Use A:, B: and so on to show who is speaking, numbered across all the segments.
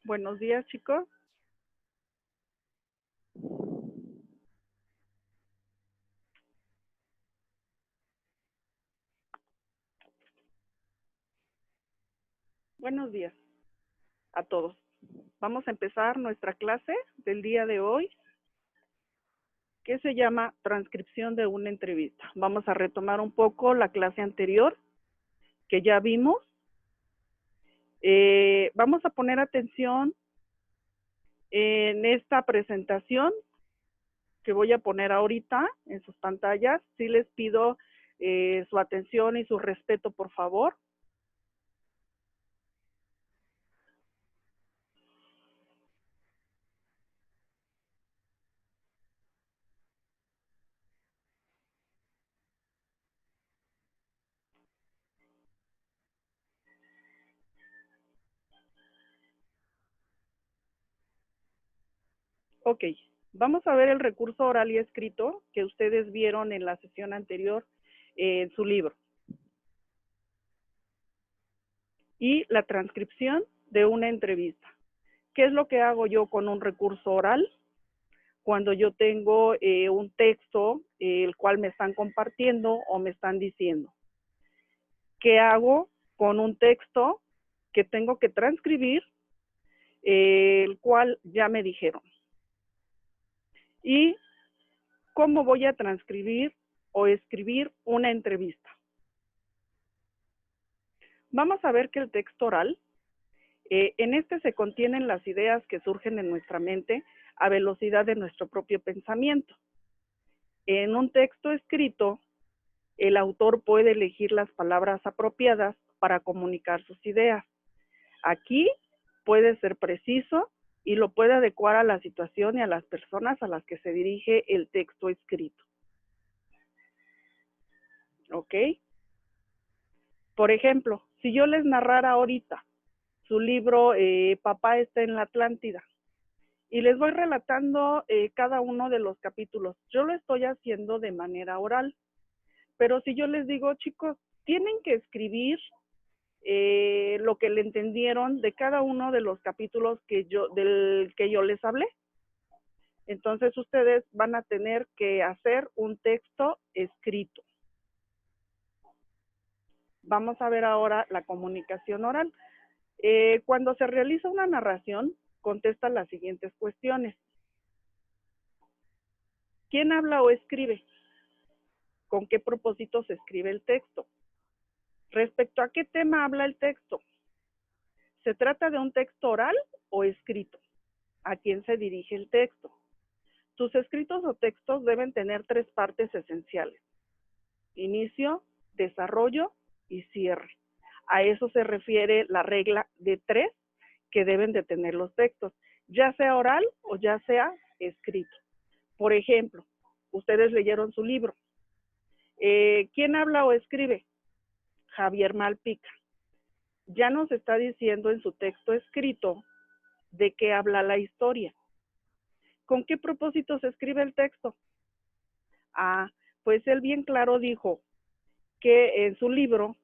A: Buenos días, chicos. Buenos días a todos. Vamos a empezar nuestra clase del día de hoy, que se llama transcripción de una entrevista. Vamos a retomar un poco la clase anterior que ya vimos. Vamos a poner atención en esta presentación que voy a poner ahorita en sus pantallas. Sí les pido su atención y su respeto, por favor. Ok, vamos a ver el recurso oral y escrito que ustedes vieron en la sesión anterior en su libro. Y la transcripción de una entrevista. ¿Qué es lo que hago yo con un recurso oral? Cuando yo tengo un texto el cual me están compartiendo o me están diciendo. ¿Qué hago con un texto que tengo que transcribir, el cual ya me dijeron? ¿Y cómo voy a transcribir o escribir una entrevista? Vamos a ver que el texto oral, en este se contienen las ideas que surgen en nuestra mente a velocidad de nuestro propio pensamiento. En un texto escrito, el autor puede elegir las palabras apropiadas para comunicar sus ideas. Aquí puede ser preciso y lo puede adecuar a la situación y a las personas a las que se dirige el texto escrito. ¿Ok? Por ejemplo, si yo les narrara ahorita su libro Papá está en la Atlántida, y les voy relatando cada uno de los capítulos. Yo lo estoy haciendo de manera oral, pero si yo les digo, chicos, tienen que escribir lo que le entendieron de cada uno de los capítulos del que yo les hablé. Entonces ustedes van a tener que hacer un texto escrito. Vamos a ver ahora la comunicación oral. Cuando se realiza una narración, contesta las siguientes cuestiones. ¿Quién habla o escribe? ¿Con qué propósito se escribe el texto? Respecto a qué tema habla el texto. ¿Se trata de un texto oral o escrito? ¿A quién se dirige el texto? Tus escritos o textos deben tener 3 partes esenciales: inicio, desarrollo y cierre. A eso se refiere la regla de 3 que deben de tener los textos, ya sea oral o ya sea escrito. Por ejemplo, ustedes leyeron su libro. ¿Quién habla o escribe? Javier Malpica. Ya nos está diciendo en su texto escrito de qué habla la historia. ¿Con qué propósito se escribe el texto? Pues él bien claro dijo que en su libro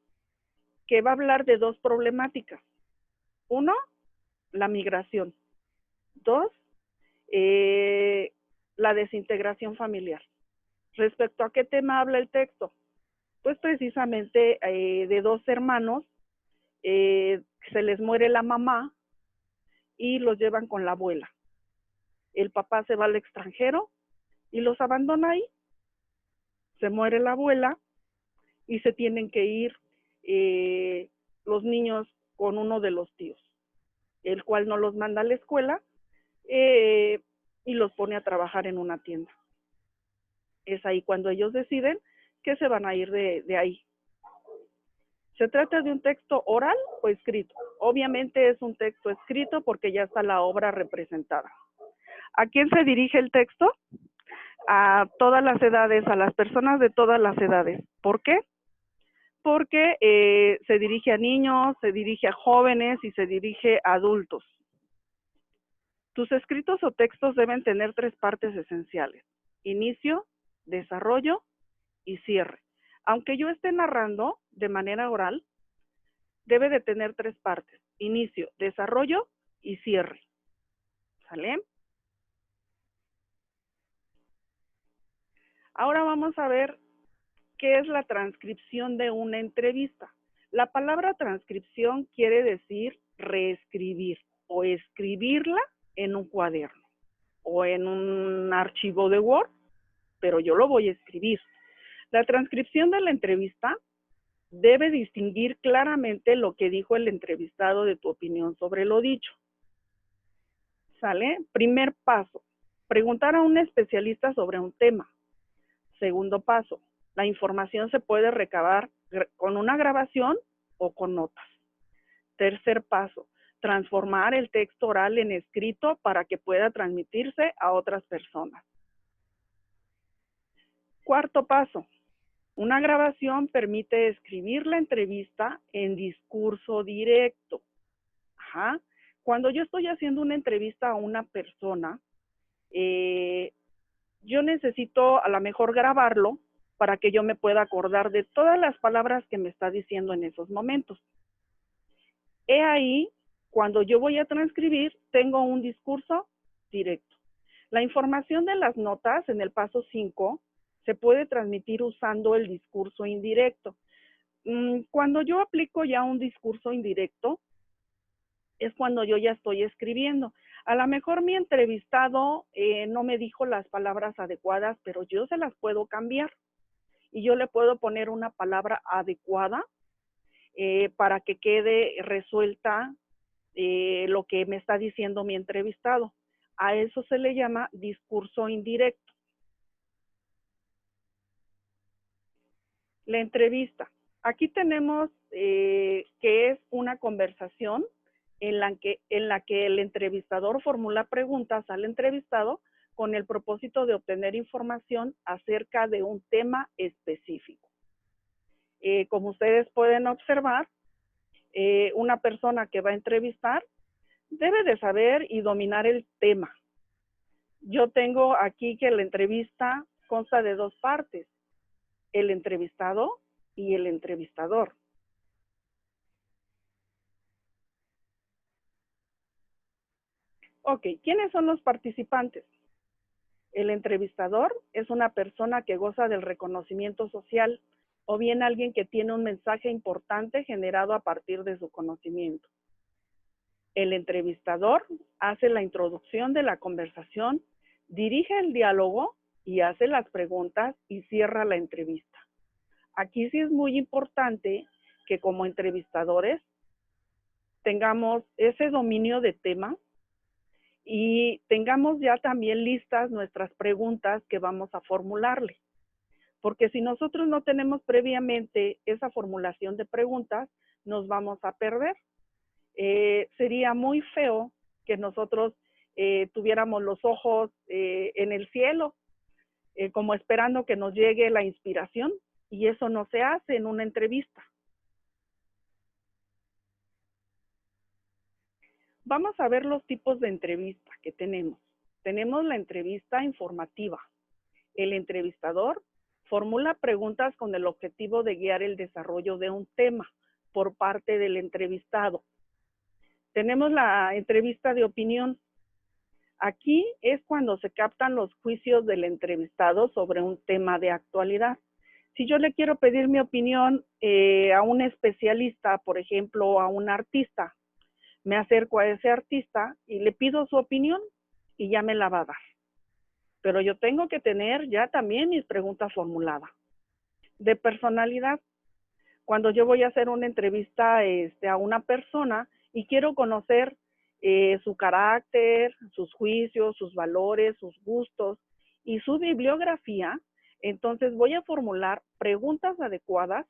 A: que va a hablar de 2 problemáticas. 1, la migración. 2, la desintegración familiar. ¿Respecto a qué tema habla el texto? Pues precisamente de 2 hermanos, se les muere la mamá y los llevan con la abuela. El papá se va al extranjero y los abandona ahí. Se muere la abuela y se tienen que ir los niños con uno de los tíos, el cual no los manda a la escuela y los pone a trabajar en una tienda. Es ahí cuando ellos deciden que se van a ir de ahí. ¿Se trata de un texto oral o escrito? Obviamente es un texto escrito porque ya está la obra representada. ¿A quién se dirige el texto? A todas las edades, a las personas de todas las edades. ¿Por qué? Porque se dirige a niños, se dirige a jóvenes y se dirige a adultos. Tus escritos o textos deben tener 3 partes esenciales: inicio, desarrollo y cierre. Aunque yo esté narrando de manera oral, debe de tener 3 partes: inicio, desarrollo y cierre. ¿Sale? Ahora vamos a ver qué es la transcripción de una entrevista. La palabra transcripción quiere decir reescribir o escribirla en un cuaderno o en un archivo de Word, pero yo lo voy a escribir. La transcripción de la entrevista debe distinguir claramente lo que dijo el entrevistado de tu opinión sobre lo dicho. ¿Sale? Primer paso, preguntar a un especialista sobre un tema. Segundo paso, la información se puede recabar con una grabación o con notas. Tercer paso, transformar el texto oral en escrito para que pueda transmitirse a otras personas. Cuarto paso, una grabación permite escribir la entrevista en discurso directo. Ajá. Cuando yo estoy haciendo una entrevista a una persona, yo necesito a lo mejor grabarlo para que yo me pueda acordar de todas las palabras que me está diciendo en esos momentos. He ahí, cuando yo voy a transcribir, tengo un discurso directo. La información de las notas en el paso 5 se puede transmitir usando el discurso indirecto. Cuando yo aplico ya un discurso indirecto, es cuando yo ya estoy escribiendo. A lo mejor mi entrevistado no me dijo las palabras adecuadas, pero yo se las puedo cambiar. Y yo le puedo poner una palabra adecuada para que quede resuelta lo que me está diciendo mi entrevistado. A eso se le llama discurso indirecto. La entrevista. Aquí tenemos que es una conversación en la que el entrevistador formula preguntas al entrevistado con el propósito de obtener información acerca de un tema específico. Como ustedes pueden observar, una persona que va a entrevistar debe de saber y dominar el tema. Yo tengo aquí que la entrevista consta de dos partes, el entrevistado y el entrevistador. Ok, ¿quiénes son los participantes? El entrevistador es una persona que goza del reconocimiento social o bien alguien que tiene un mensaje importante generado a partir de su conocimiento. El entrevistador hace la introducción de la conversación, dirige el diálogo y hace las preguntas y cierra la entrevista. Aquí sí es muy importante que como entrevistadores tengamos ese dominio de tema y tengamos ya también listas nuestras preguntas que vamos a formularle. Porque si nosotros no tenemos previamente esa formulación de preguntas, nos vamos a perder. Sería muy feo que nosotros tuviéramos los ojos en el cielo, como esperando que nos llegue la inspiración, y eso no se hace en una entrevista. Vamos a ver los tipos de entrevista que tenemos. Tenemos la entrevista informativa. El entrevistador formula preguntas con el objetivo de guiar el desarrollo de un tema por parte del entrevistado. Tenemos la entrevista de opinión. Aquí es cuando se captan los juicios del entrevistado sobre un tema de actualidad. Si yo le quiero pedir mi opinión a un especialista, por ejemplo, a un artista, me acerco a ese artista y le pido su opinión y ya me la va a dar. Pero yo tengo que tener ya también mis preguntas formuladas. De personalidad, cuando yo voy a hacer una entrevista a una persona y quiero conocer su carácter, sus juicios, sus valores, sus gustos y su bibliografía, entonces voy a formular preguntas adecuadas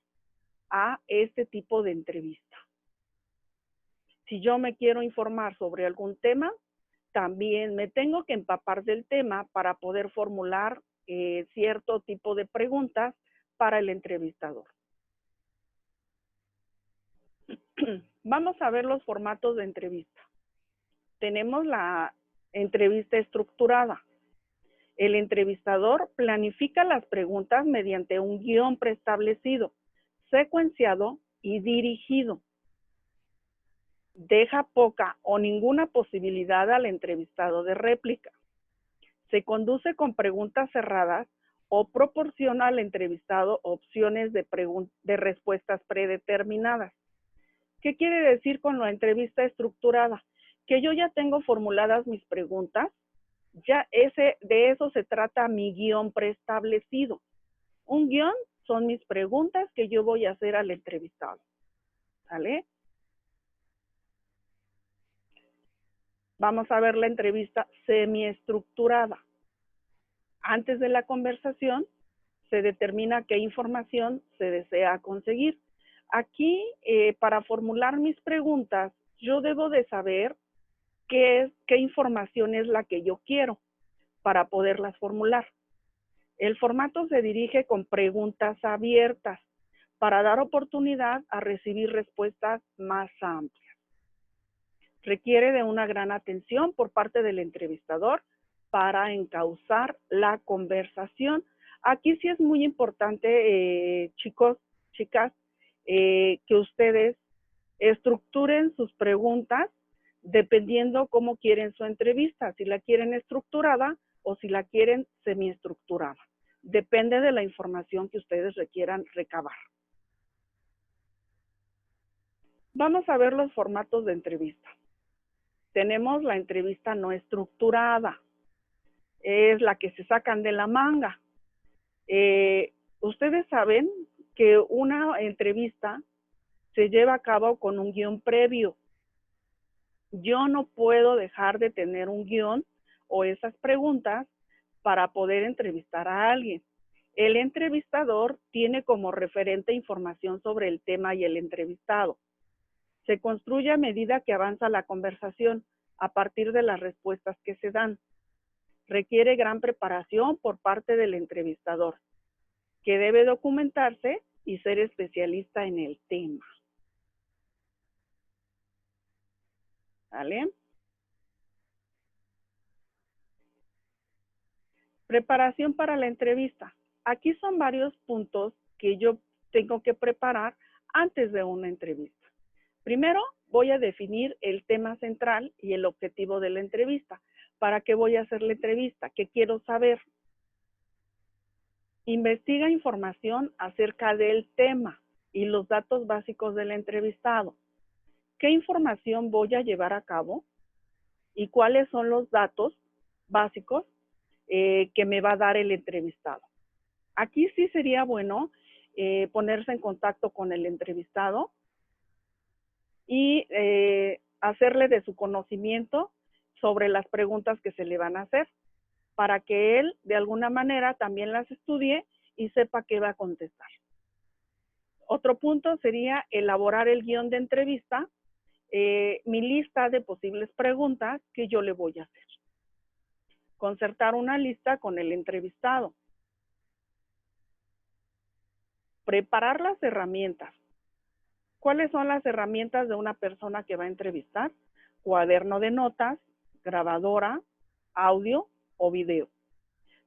A: a este tipo de entrevista. Si yo me quiero informar sobre algún tema, también me tengo que empapar del tema para poder formular cierto tipo de preguntas para el entrevistador. Vamos a ver los formatos de entrevista. Tenemos la entrevista estructurada. El entrevistador planifica las preguntas mediante un guión preestablecido, secuenciado y dirigido. Deja poca o ninguna posibilidad al entrevistado de réplica. Se conduce con preguntas cerradas o proporciona al entrevistado opciones de respuestas predeterminadas. ¿Qué quiere decir con la entrevista estructurada? Que yo ya tengo formuladas mis preguntas, ya de eso se trata mi guión preestablecido. Un guión son mis preguntas que yo voy a hacer al entrevistado. ¿Sale? Vamos a ver la entrevista semiestructurada. Antes de la conversación, se determina qué información se desea conseguir. Aquí, para formular mis preguntas, yo debo de saber qué información es la que yo quiero para poderlas formular. El formato se dirige con preguntas abiertas para dar oportunidad a recibir respuestas más amplias. Requiere de una gran atención por parte del entrevistador para encauzar la conversación. Aquí sí es muy importante, chicos, chicas, que ustedes estructuren sus preguntas dependiendo cómo quieren su entrevista, si la quieren estructurada o si la quieren semiestructurada. Depende de la información que ustedes requieran recabar. Vamos a ver los formatos de entrevista. Tenemos la entrevista no estructurada, es la que se sacan de la manga. Ustedes saben que una entrevista se lleva a cabo con un guión previo. Yo no puedo dejar de tener un guión o esas preguntas para poder entrevistar a alguien. El entrevistador tiene como referente información sobre el tema y el entrevistado. Se construye a medida que avanza la conversación a partir de las respuestas que se dan. Requiere gran preparación por parte del entrevistador, que debe documentarse y ser especialista en el tema. ¿Vale? Preparación para la entrevista. Aquí son varios puntos que yo tengo que preparar antes de una entrevista. Primero, voy a definir el tema central y el objetivo de la entrevista. ¿Para qué voy a hacer la entrevista? ¿Qué quiero saber? Investiga información acerca del tema y los datos básicos del entrevistado. ¿Qué información voy a llevar a cabo? ¿Y cuáles son los datos básicos que me va a dar el entrevistado? Aquí sí sería bueno ponerse en contacto con el entrevistado y hacerle de su conocimiento sobre las preguntas que se le van a hacer, para que él de alguna manera también las estudie y sepa qué va a contestar. Otro punto sería elaborar el guión de entrevista, mi lista de posibles preguntas que yo le voy a hacer. Concertar una lista con el entrevistado. Preparar las herramientas. ¿Cuáles son las herramientas de una persona que va a entrevistar? Cuaderno de notas, grabadora, audio o video.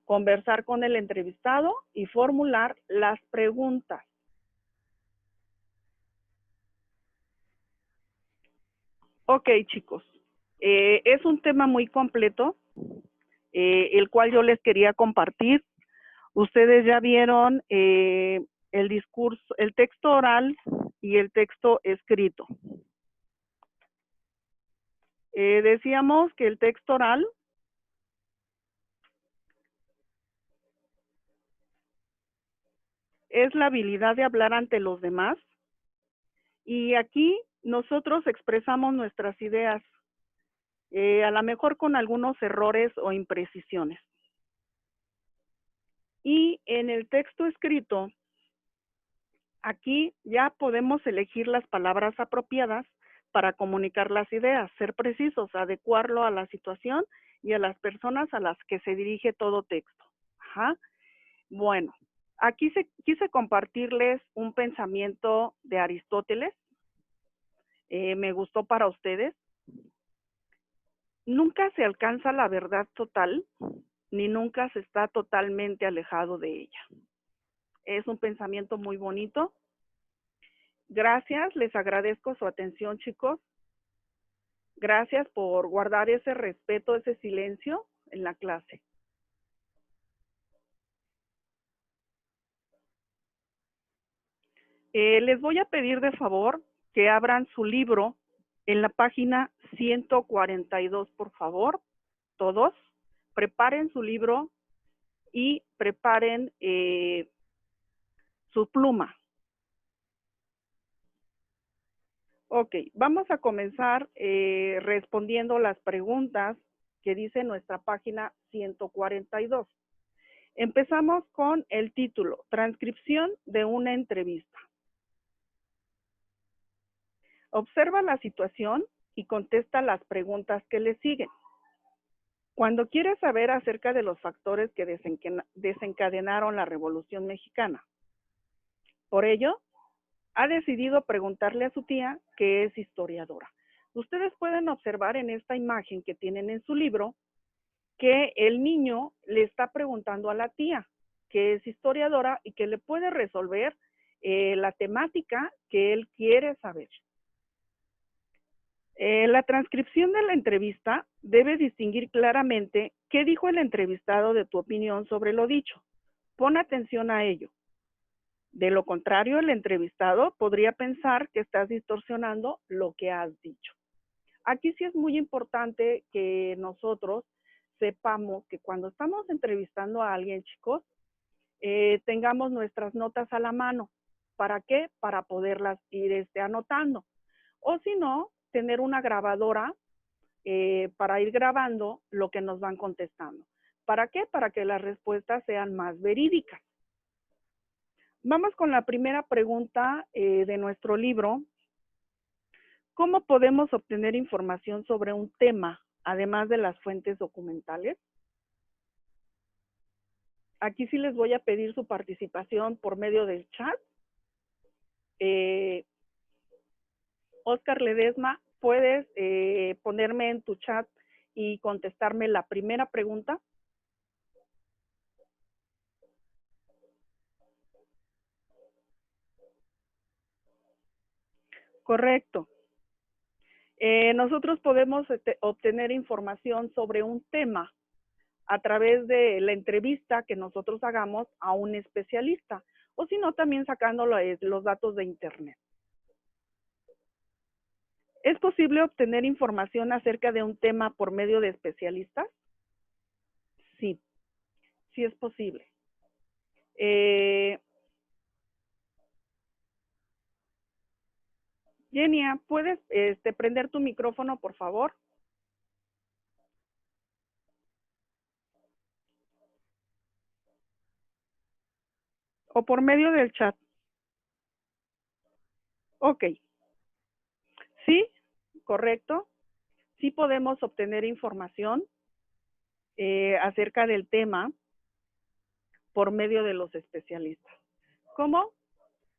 A: Conversar con el entrevistado y formular las preguntas. Ok, chicos. Es un tema muy completo, el cual yo les quería compartir. Ustedes ya vieron el discurso, el texto oral y el texto escrito. Decíamos que el texto oral es la habilidad de hablar ante los demás, y aquí nosotros expresamos nuestras ideas, a lo mejor con algunos errores o imprecisiones. Y en el texto escrito, aquí ya podemos elegir las palabras apropiadas para comunicar las ideas, ser precisos, adecuarlo a la situación y a las personas a las que se dirige todo texto. Ajá. Bueno, aquí quise compartirles un pensamiento de Aristóteles. Me gustó para ustedes. Nunca se alcanza la verdad total, ni nunca se está totalmente alejado de ella. Es un pensamiento muy bonito. Gracias, les agradezco su atención, chicos. Gracias por guardar ese respeto, ese silencio en la clase. Les voy a pedir de favor que abran su libro en la página 142, por favor, todos. Preparen su libro y preparen su pluma. Ok, vamos a comenzar respondiendo las preguntas que dice nuestra página 142. Empezamos con el título, transcripción de una entrevista. Observa la situación y contesta las preguntas que le siguen. Cuando quieres saber acerca de los factores que desencadenaron la Revolución Mexicana, por ello, ha decidido preguntarle a su tía, que es historiadora. Ustedes pueden observar en esta imagen que tienen en su libro que el niño le está preguntando a la tía, que es historiadora y que le puede resolver la temática que él quiere saber. La transcripción de la entrevista debe distinguir claramente qué dijo el entrevistado de tu opinión sobre lo dicho. Pon atención a ello. De lo contrario, el entrevistado podría pensar que estás distorsionando lo que has dicho. Aquí sí es muy importante que nosotros sepamos que cuando estamos entrevistando a alguien, chicos, tengamos nuestras notas a la mano. ¿Para qué? Para poderlas ir anotando. O si no, tener una grabadora para ir grabando lo que nos van contestando. ¿Para qué? Para que las respuestas sean más verídicas. Vamos con la primera pregunta de nuestro libro. ¿Cómo podemos obtener información sobre un tema, además de las fuentes documentales? Aquí sí les voy a pedir su participación por medio del chat. Oscar Ledesma, ¿puedes ponerme en tu chat y contestarme la primera pregunta? Correcto. Nosotros podemos obtener información sobre un tema a través de la entrevista que nosotros hagamos a un especialista, o si no, también sacando los datos de internet. ¿Es posible obtener información acerca de un tema por medio de especialistas? Sí, sí es posible. Genia, ¿puedes prender tu micrófono, por favor? O por medio del chat. Ok. Sí, correcto. Sí podemos obtener información acerca del tema por medio de los especialistas. ¿Cómo?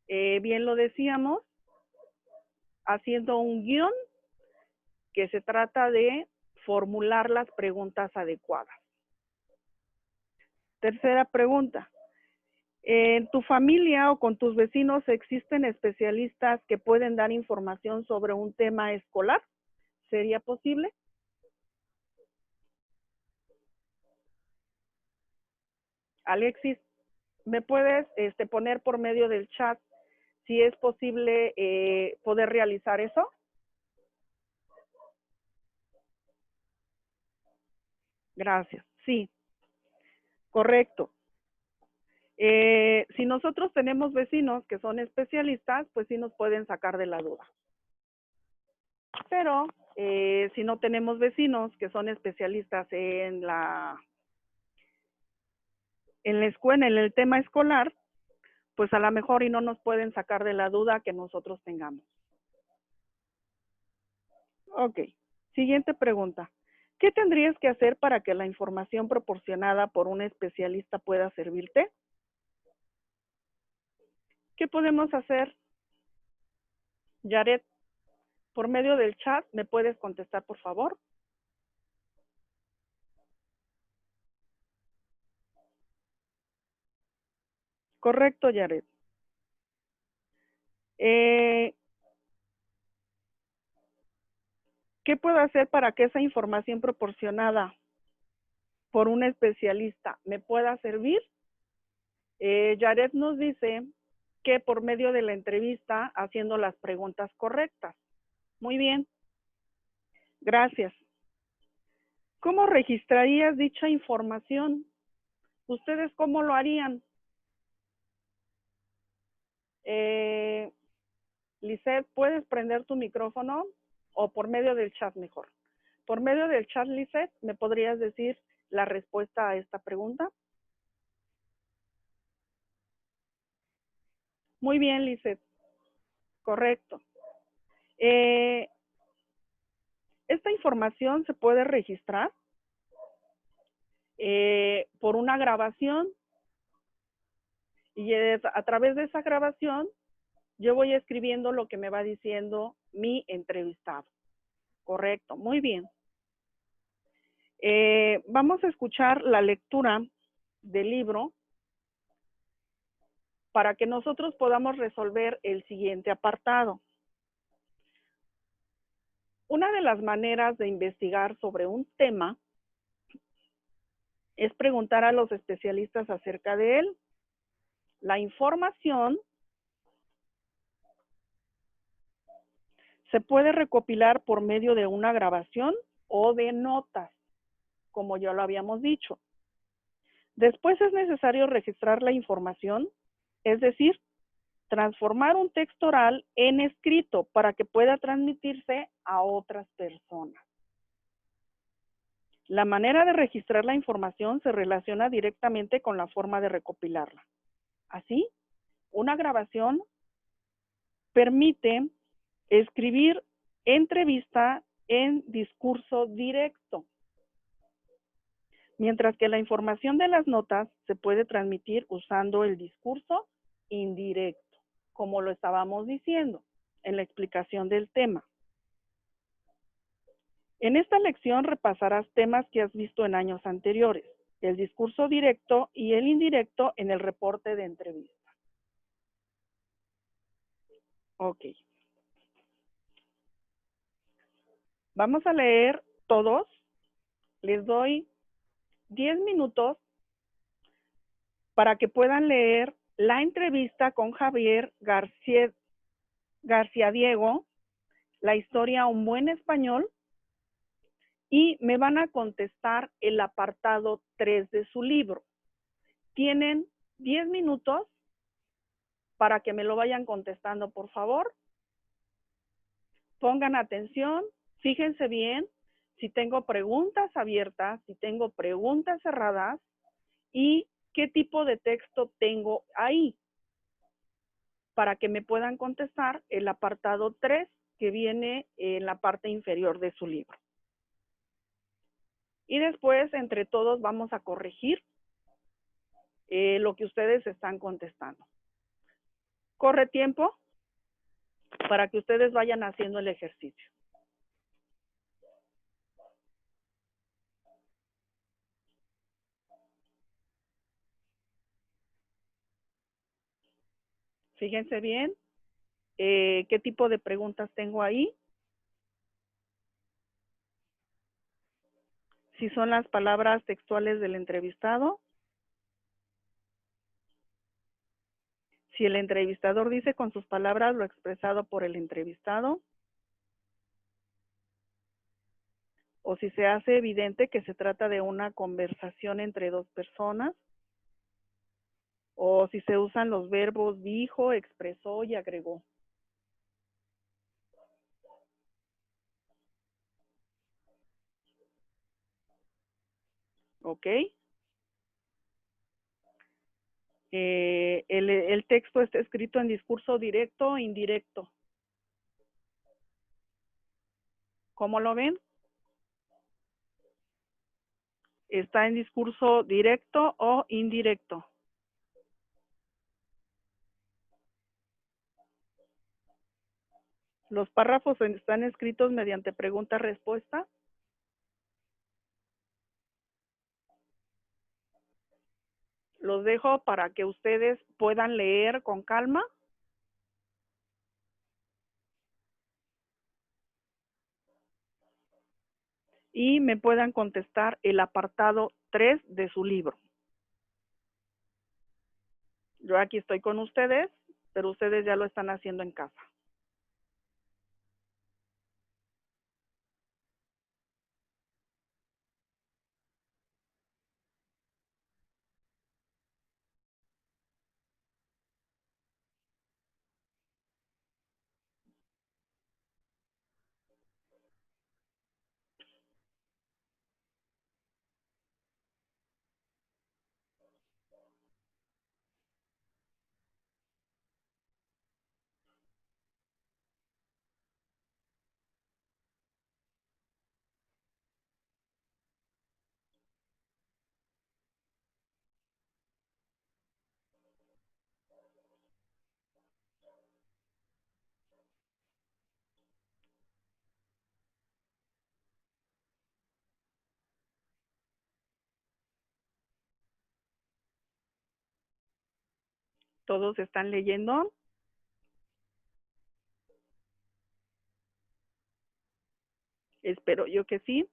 A: Bien lo decíamos, haciendo un guión que se trata de formular las preguntas adecuadas. Tercera pregunta. ¿En tu familia o con tus vecinos existen especialistas que pueden dar información sobre un tema escolar? ¿Sería posible? Alexis, ¿me puedes poner por medio del chat si es posible poder realizar eso? Gracias. Sí, correcto. Si nosotros tenemos vecinos que son especialistas, pues sí nos pueden sacar de la duda. Pero si no tenemos vecinos que son especialistas en la escuela, en el tema escolar, pues a lo mejor y no nos pueden sacar de la duda que nosotros tengamos. Ok, siguiente pregunta. ¿Qué tendrías que hacer para que la información proporcionada por un especialista pueda servirte? ¿Qué podemos hacer? Yaret, por medio del chat, ¿me puedes contestar, por favor? Correcto, Yaret. ¿Qué puedo hacer para que esa información proporcionada por un especialista me pueda servir? Yaret nos dice que por medio de la entrevista, haciendo las preguntas correctas. Muy bien, gracias. ¿Cómo registrarías dicha información? ¿Ustedes cómo lo harían? Lisette, ¿puedes prender tu micrófono? O por medio del chat mejor. Por medio del chat, Lisette, ¿me podrías decir la respuesta a esta pregunta? Muy bien, Lisette. Correcto. Esta información se puede registrar por una grabación y a través de esa grabación yo voy escribiendo lo que me va diciendo mi entrevistado. Correcto, muy bien. Vamos a escuchar la lectura del libro para que nosotros podamos resolver el siguiente apartado. Una de las maneras de investigar sobre un tema es preguntar a los especialistas acerca de él. La información se puede recopilar por medio de una grabación o de notas, como ya lo habíamos dicho. Después es necesario registrar la información, es decir, transformar un texto oral en escrito para que pueda transmitirse a otras personas. La manera de registrar la información se relaciona directamente con la forma de recopilarla. Así, una grabación permite escribir entrevista en discurso directo, mientras que la información de las notas se puede transmitir usando el discurso indirecto, como lo estábamos diciendo en la explicación del tema. En esta lección repasarás temas que has visto en años anteriores, el discurso directo y el indirecto en el reporte de entrevista. Ok. Vamos a leer todos. Les doy 10 minutos para que puedan leer la entrevista con Javier García Diego, la historia Un Buen Español, y me van a contestar el apartado 3 de su libro. Tienen 10 minutos para que me lo vayan contestando, por favor. Pongan atención, fíjense bien si tengo preguntas abiertas, si tengo preguntas cerradas y qué tipo de texto tengo ahí para que me puedan contestar el apartado 3 que viene en la parte inferior de su libro. Y después, entre todos, vamos a corregir lo que ustedes están contestando. Corre tiempo para que ustedes vayan haciendo el ejercicio. Fíjense bien qué tipo de preguntas tengo ahí. Si son las palabras textuales del entrevistado. Si el entrevistador dice con sus palabras lo expresado por el entrevistado. O si se hace evidente que se trata de una conversación entre dos personas. O si se usan los verbos dijo, expresó y agregó. ¿Ok? El texto está escrito en discurso directo o indirecto. ¿Cómo lo ven? ¿Está en discurso directo o indirecto? Los párrafos están escritos mediante pregunta-respuesta. Los dejo para que ustedes puedan leer con calma. y me puedan contestar el apartado 3 de su libro. Yo aquí estoy con ustedes, pero ustedes ya lo están haciendo en casa. ¿Todos están leyendo? Espero yo que sí.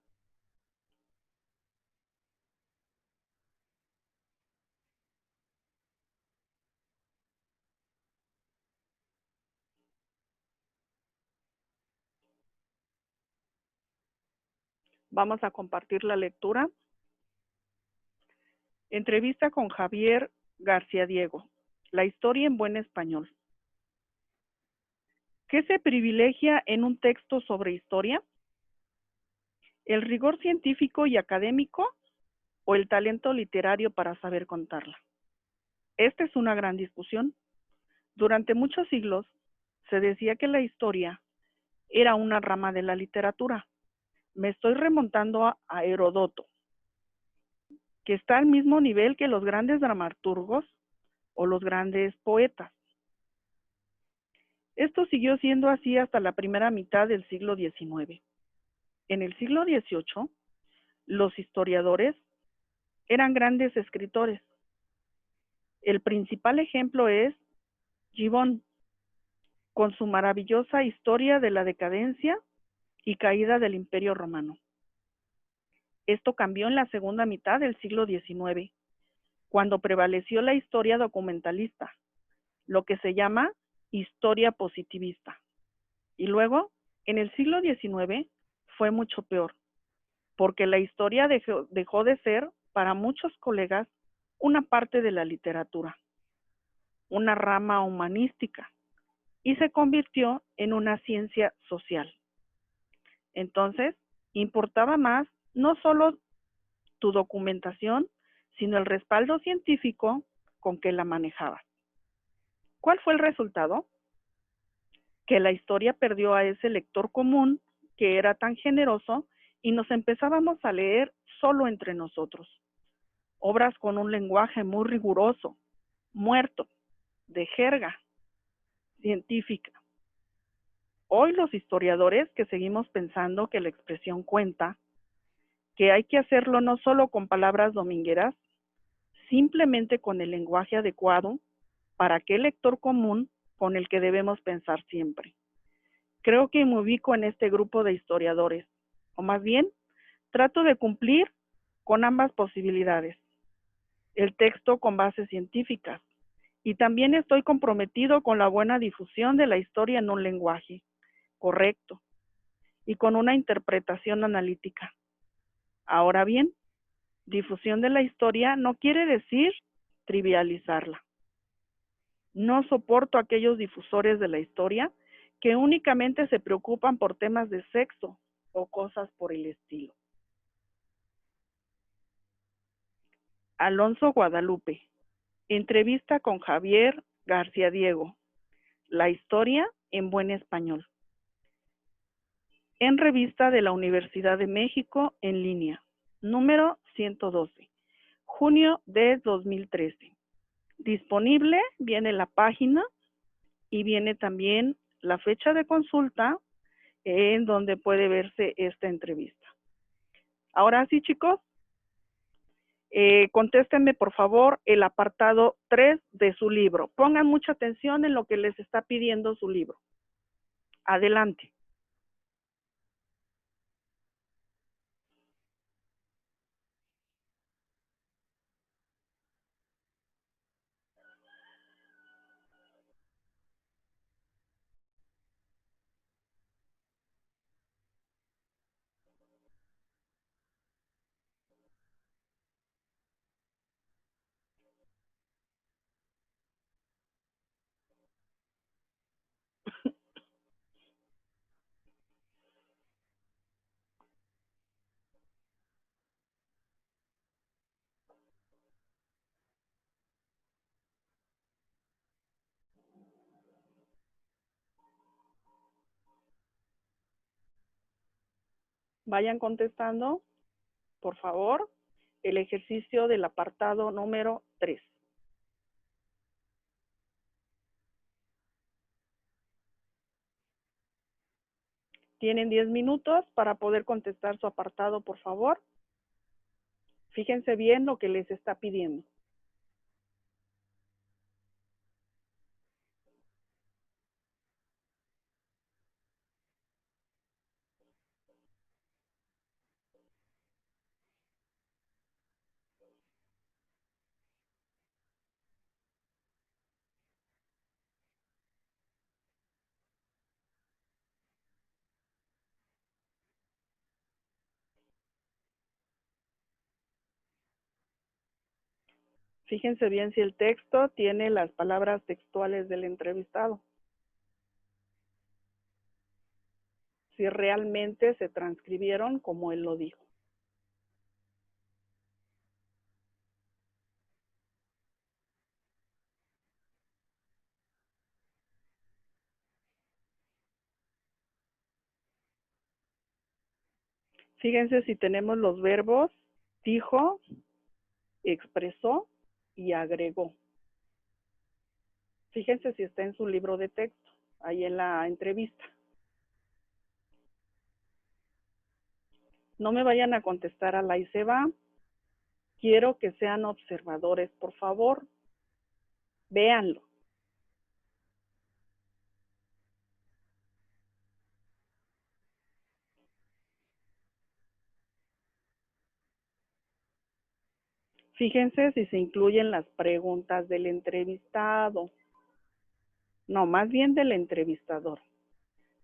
A: Vamos a compartir la lectura. Entrevista con Javier García Diego. La historia en buen español. ¿Qué se privilegia en un texto sobre historia? ¿El rigor científico y académico o el talento literario para saber contarla? Esta es una gran discusión. Durante muchos siglos se decía que la historia era una rama de la literatura. Me estoy remontando a Heródoto, que está al mismo nivel que los grandes dramaturgos o los grandes poetas. Esto siguió siendo así hasta la primera mitad del siglo XIX. En el siglo XVIII, los historiadores eran grandes escritores. El principal ejemplo es Gibbon, con su maravillosa historia de la decadencia y caída del Imperio Romano. Esto cambió en la segunda mitad del siglo XIX, cuando prevaleció la historia documentalista, lo que se llama historia positivista. Y luego, en el siglo XIX, fue mucho peor, porque la historia dejó de ser, para muchos colegas, una parte de la literatura, una rama humanística, y se convirtió en una ciencia social. Entonces, importaba más no solo tu documentación, sino el respaldo científico con que la manejabas. ¿Cuál fue el resultado? Que la historia perdió a ese lector común que era tan generoso y nos empezábamos a leer solo entre nosotros. Obras con un lenguaje muy riguroso, muerto, de jerga científica. Hoy los historiadores que seguimos pensando que la expresión cuenta, que hay que hacerlo no solo con palabras domingueras, simplemente con el lenguaje adecuado para aquel lector común con el que debemos pensar siempre. Creo que me ubico en este grupo de historiadores, o más bien, trato de cumplir con ambas posibilidades. El texto con bases científicas, y también estoy comprometido con la buena difusión de la historia en un lenguaje correcto y con una interpretación analítica. Ahora bien, difusión de la historia no quiere decir trivializarla. No soporto a aquellos difusores de la historia que únicamente se preocupan por temas de sexo o cosas por el estilo. Alonso Guadalupe. Entrevista con Javier García Diego. La historia en buen español. En revista de la Universidad de México en línea. Número 112. Junio de 2013. Disponible, viene la página y viene también la fecha de consulta en donde puede verse esta entrevista. Ahora sí, chicos, contéstenme por favor el apartado 3 de su libro. Pongan mucha atención en lo que les está pidiendo su libro. Adelante. Vayan contestando, por favor, el ejercicio del apartado número 3. Tienen 10 minutos para poder contestar su apartado, por favor. Fíjense bien lo que les está pidiendo. Fíjense bien si el texto tiene las palabras textuales del entrevistado. Si realmente se transcribieron como él lo dijo. Fíjense si tenemos los verbos dijo, expresó y agregó. Fíjense si está en su libro de texto, ahí en la entrevista. No me vayan a contestar a la y se va. Quiero que sean observadores, por favor. Véanlo. Fíjense si se incluyen las preguntas del entrevistado. No, más bien del entrevistador.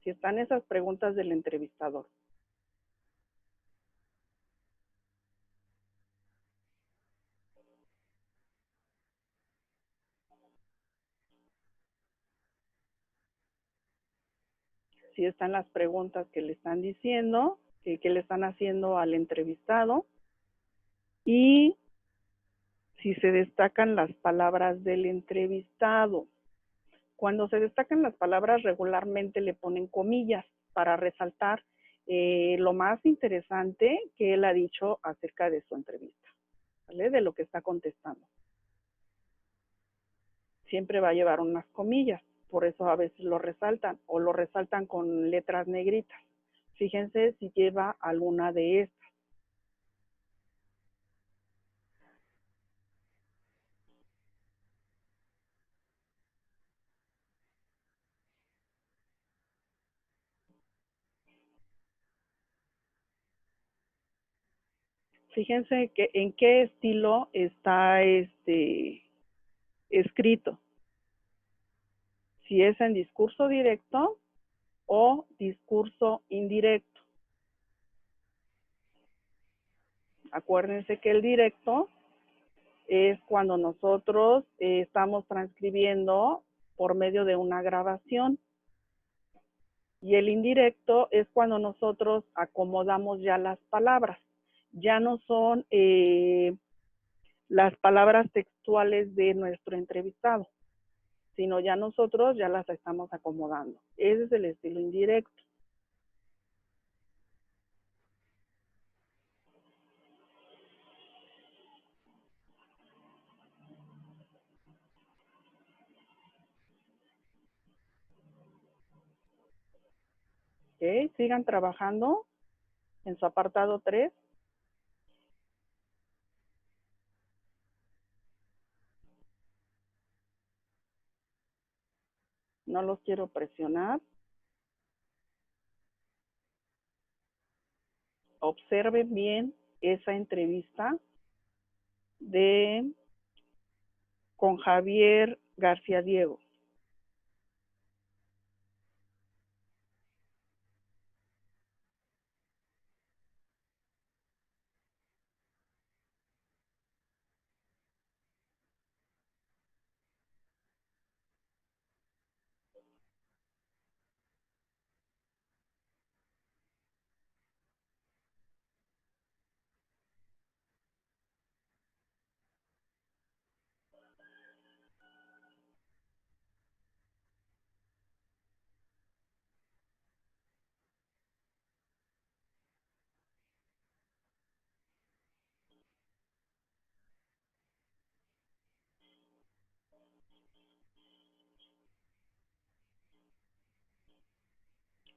A: Si están esas preguntas del entrevistador. Si están las preguntas que le están diciendo, que le están haciendo al entrevistado. Y si se destacan las palabras del entrevistado. Cuando se destacan las palabras, regularmente le ponen comillas para resaltar lo más interesante que él ha dicho acerca de su entrevista, ¿vale? De lo que está contestando. Siempre va a llevar unas comillas, por eso a veces lo resaltan o lo resaltan con letras negritas. Fíjense si lleva alguna de estas. Fíjense que en qué estilo está escrito. Si es en discurso directo o discurso indirecto. Acuérdense que el directo es cuando nosotros estamos transcribiendo por medio de una grabación. Y el indirecto es cuando nosotros acomodamos ya las palabras. Ya no son las palabras textuales de nuestro entrevistado, sino ya nosotros ya las estamos acomodando. Ese es el estilo indirecto. ¿Okay? Sigan trabajando en su apartado 3. No los quiero presionar. Observen bien esa entrevista con Javier García Diego.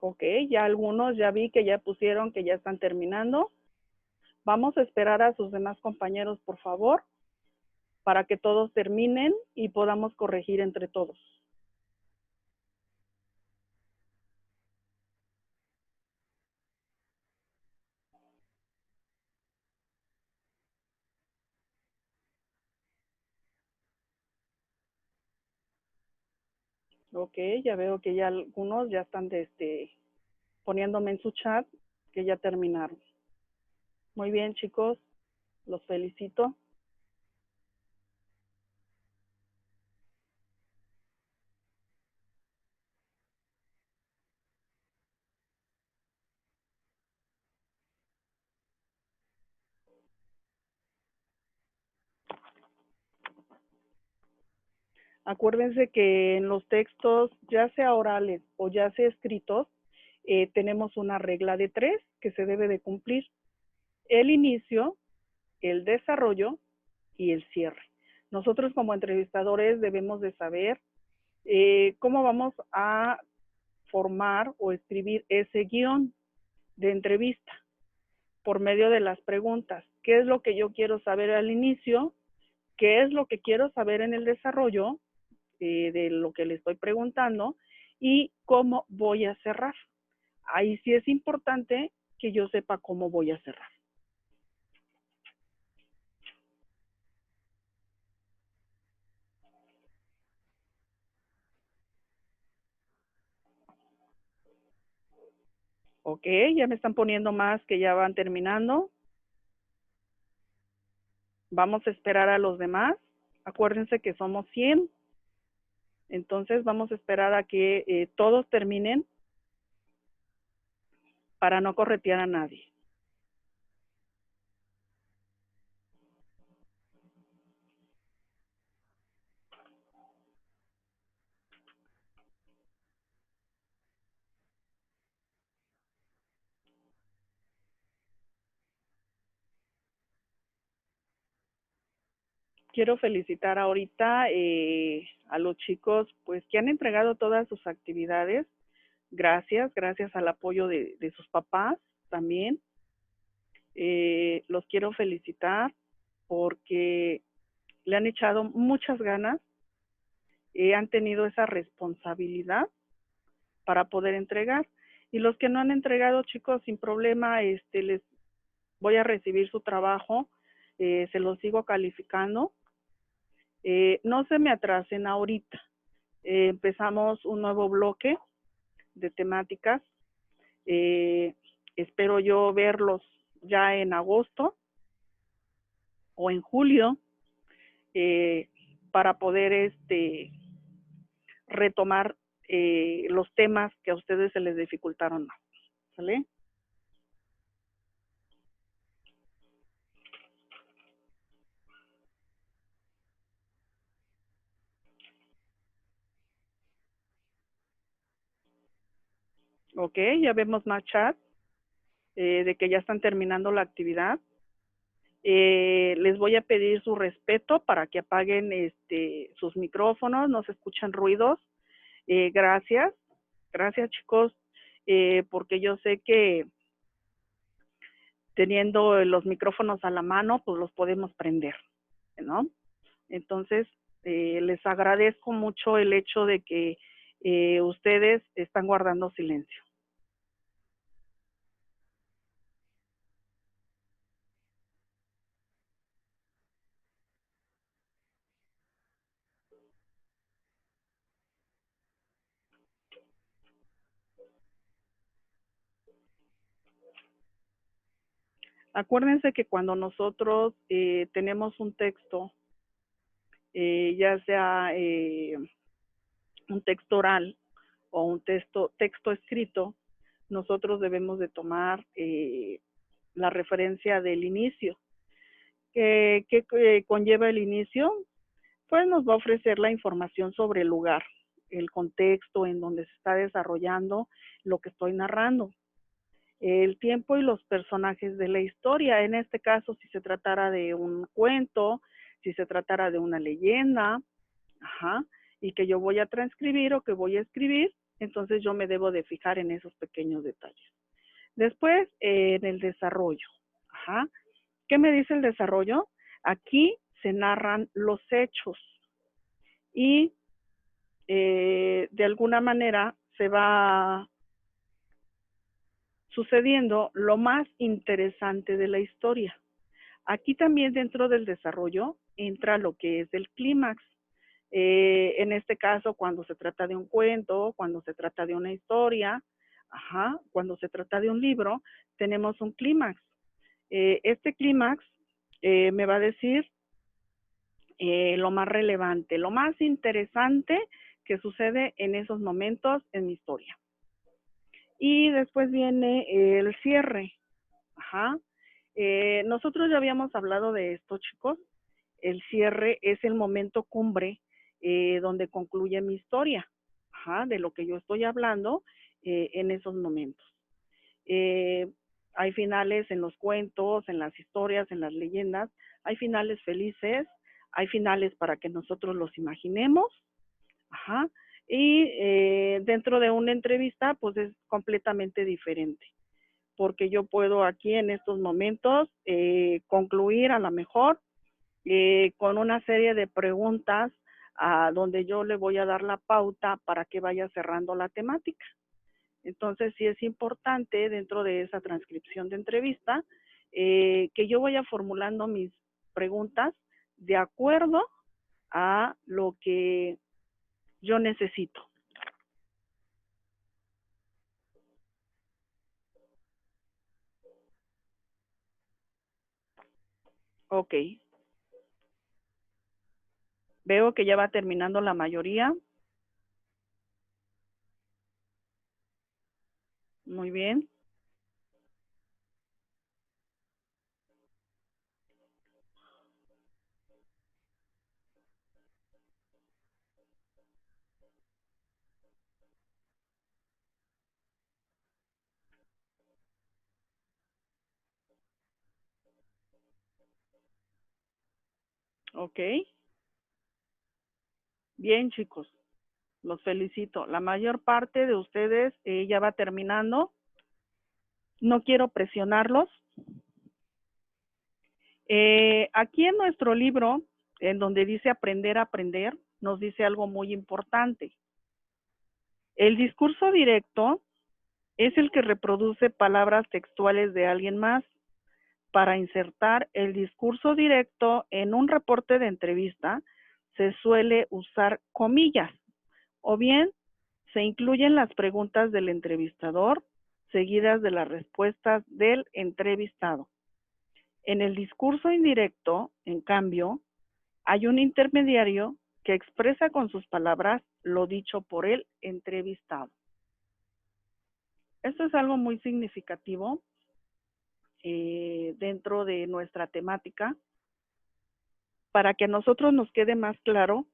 A: Ok, ya algunos ya vi que ya pusieron que ya están terminando. Vamos a esperar a sus demás compañeros, por favor, para que todos terminen y podamos corregir entre todos. Ok, ya veo que ya algunos ya están poniéndome en su chat que ya terminaron. Muy bien, chicos, los felicito. Acuérdense que en los textos, ya sea orales o ya sea escritos, tenemos una regla de 3 que se debe de cumplir. El inicio, el desarrollo y el cierre. Nosotros como entrevistadores debemos de saber cómo vamos a formar o escribir ese guión de entrevista por medio de las preguntas. ¿Qué es lo que yo quiero saber al inicio? ¿Qué es lo que quiero saber en el desarrollo de lo que le estoy preguntando? Y cómo voy a cerrar. Ahí sí es importante que yo sepa cómo voy a cerrar. Ok, ya me están poniendo más que ya van terminando. Vamos a esperar a los demás. Acuérdense que somos 100. Entonces vamos a esperar a que todos terminen para no corretear a nadie. Quiero felicitar ahorita a los chicos pues que han entregado todas sus actividades. Gracias al apoyo de sus papás también. Los quiero felicitar porque le han echado muchas ganas, han tenido esa responsabilidad para poder entregar. Y los que no han entregado, chicos, sin problema, les voy a recibir su trabajo, se los sigo calificando. No se me atrasen ahorita. Empezamos un nuevo bloque de temáticas. Espero yo verlos ya en agosto o en julio para poder retomar los temas que a ustedes se les dificultaron más. ¿Sale? Ok, ya vemos más chat de que ya están terminando la actividad. Les voy a pedir su respeto para que apaguen sus micrófonos, no se escuchan ruidos. Gracias chicos, porque yo sé que teniendo los micrófonos a la mano, pues los podemos prender, ¿no? Entonces, les agradezco mucho el hecho de que ustedes están guardando silencio. Acuérdense que cuando nosotros tenemos un texto, ya sea un texto oral o un texto escrito, nosotros debemos de tomar la referencia del inicio. ¿Qué conlleva el inicio? Pues nos va a ofrecer la información sobre el lugar, el contexto en donde se está desarrollando lo que estoy narrando, el tiempo y los personajes de la historia. En este caso, si se tratara de un cuento, si se tratara de una leyenda, ajá, y que yo voy a transcribir o que voy a escribir, Entonces yo me debo de fijar en esos pequeños detalles. Después, en el desarrollo. Ajá. ¿Qué me dice el desarrollo? Aquí se narran los hechos y de alguna manera se va sucediendo lo más interesante de la historia. Aquí también dentro del desarrollo entra lo que es el clímax. En este caso, cuando se trata de un cuento, cuando se trata de una historia, cuando se trata de un libro, tenemos un clímax. Este clímax me va a decir lo más relevante, lo más interesante que sucede en esos momentos en mi historia. Y después viene el cierre. Nosotros ya habíamos hablado de esto, chicos. El cierre es el momento cumbre donde concluye mi historia, de lo que yo estoy hablando en esos momentos. Hay finales en los cuentos, en las historias, en las leyendas, hay finales felices, hay finales para que nosotros los imaginemos, y dentro de una entrevista pues es completamente diferente, porque yo puedo aquí en estos momentos concluir a lo mejor con una serie de preguntas donde yo le voy a dar la pauta para que vaya cerrando la temática. Entonces, sí es importante dentro de esa transcripción de entrevista que yo vaya formulando mis preguntas de acuerdo a lo que yo necesito. Ok. Veo que ya va terminando la mayoría. Muy bien. Ok. Bien, chicos. Los felicito. La mayor parte de ustedes ya va terminando. No quiero presionarlos. Aquí en nuestro libro, en donde dice aprender a aprender, nos dice algo muy importante. El discurso directo es el que reproduce palabras textuales de alguien más. Para insertar el discurso directo en un reporte de entrevista, se suele usar comillas, o bien se incluyen las preguntas del entrevistador seguidas de las respuestas del entrevistado. En el discurso indirecto, en cambio, hay un intermediario que expresa con sus palabras lo dicho por el entrevistado. Esto es algo muy significativo dentro de nuestra temática para que a nosotros nos quede más claro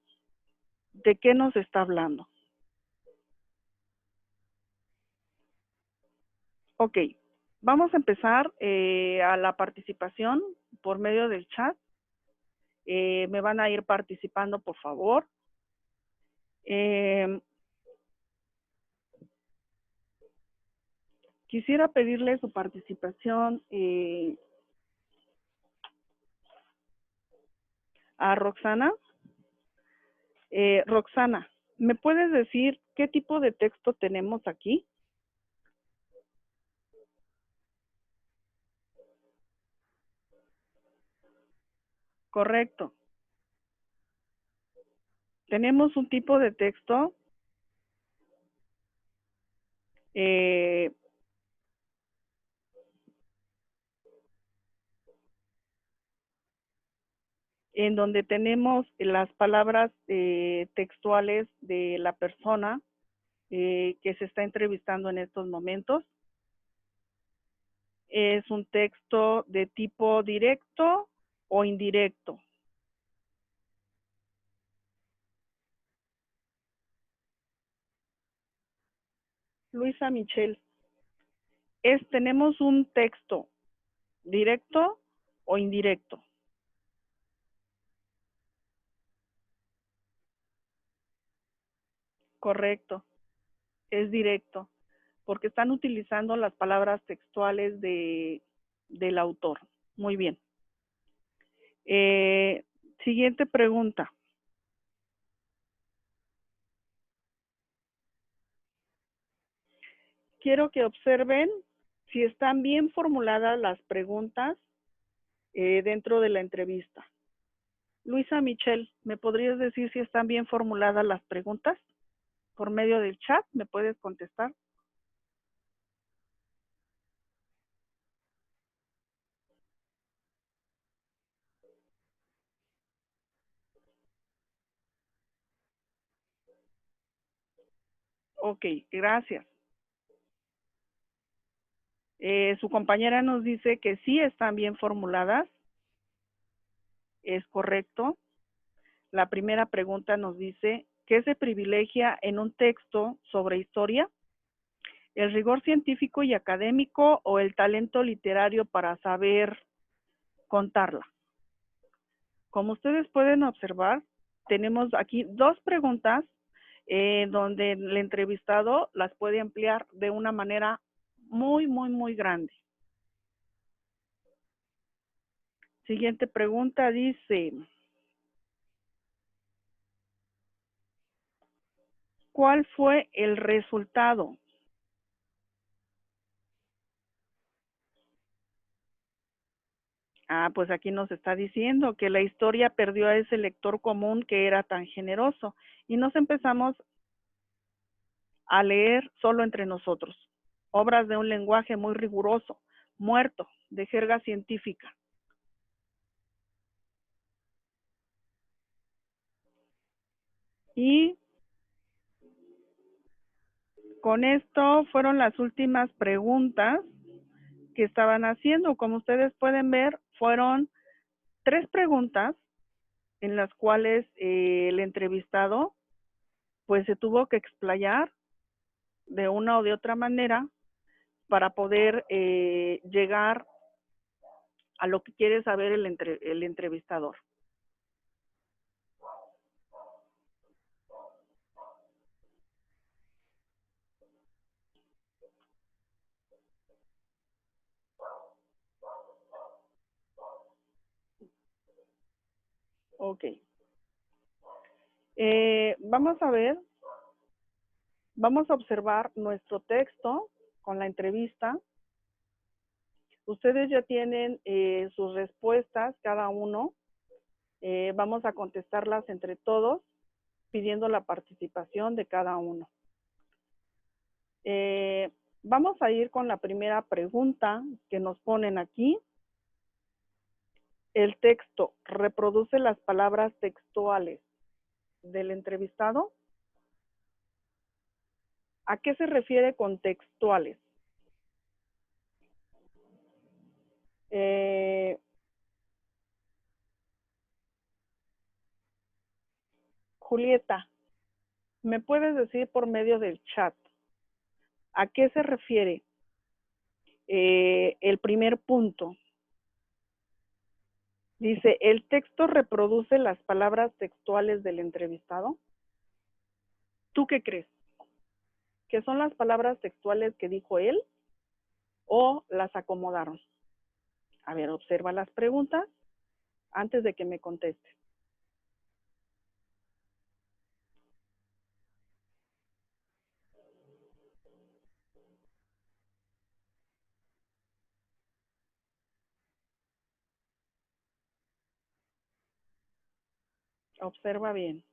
A: de qué nos está hablando. Ok, vamos a empezar a la participación por medio del chat. Me van a ir participando, por favor. Quisiera pedirle su participación a Roxana. Roxana, ¿me puedes decir qué tipo de texto tenemos aquí? Correcto. Tenemos un tipo de texto en donde tenemos las palabras textuales de la persona que se está entrevistando en estos momentos. Es un texto de tipo directo o indirecto. Luisa Michelle, ¿tenemos un texto directo o indirecto? Correcto. es directo, porque están utilizando las palabras textuales del autor. Muy bien. Siguiente pregunta. Quiero que observen si están bien formuladas las preguntas dentro de la entrevista. Luisa Michelle, ¿me podrías decir si están bien formuladas las preguntas? Por medio del chat, ¿me puedes contestar? Ok, gracias. Su compañera nos dice que sí están bien formuladas. Es correcto. La primera pregunta nos dice, ¿qué se privilegia en un texto sobre historia? ¿El rigor científico y académico o el talento literario para saber contarla? Como ustedes pueden observar, tenemos aquí dos preguntas donde el entrevistado las puede ampliar de una manera muy grande. Siguiente pregunta dice, ¿cuál fue el resultado? Pues aquí nos está diciendo que la historia perdió a ese lector común que era tan generoso y nos empezamos a leer solo entre nosotros. Obras de un lenguaje muy riguroso, muerto, de jerga científica. Y con esto fueron las últimas preguntas que estaban haciendo. Como ustedes pueden ver, fueron 3 preguntas en las cuales el entrevistado pues se tuvo que explayar de una o de otra manera para poder llegar a lo que quiere saber el entrevistador. Ok. Vamos a ver, vamos a observar nuestro texto con la entrevista. Ustedes ya tienen sus respuestas, cada uno. Vamos a contestarlas entre todos, pidiendo la participación de cada uno. Vamos a ir con la primera pregunta que nos ponen aquí. El texto reproduce las palabras textuales del entrevistado. ¿A qué se refiere con textuales? Julieta, ¿me puedes decir por medio del chat a qué se refiere el primer punto? Dice, ¿el texto reproduce las palabras textuales del entrevistado? ¿Tú qué crees? ¿Que son las palabras textuales que dijo él o las acomodaron? A ver, observa las preguntas antes de que me contestes. Observa bien.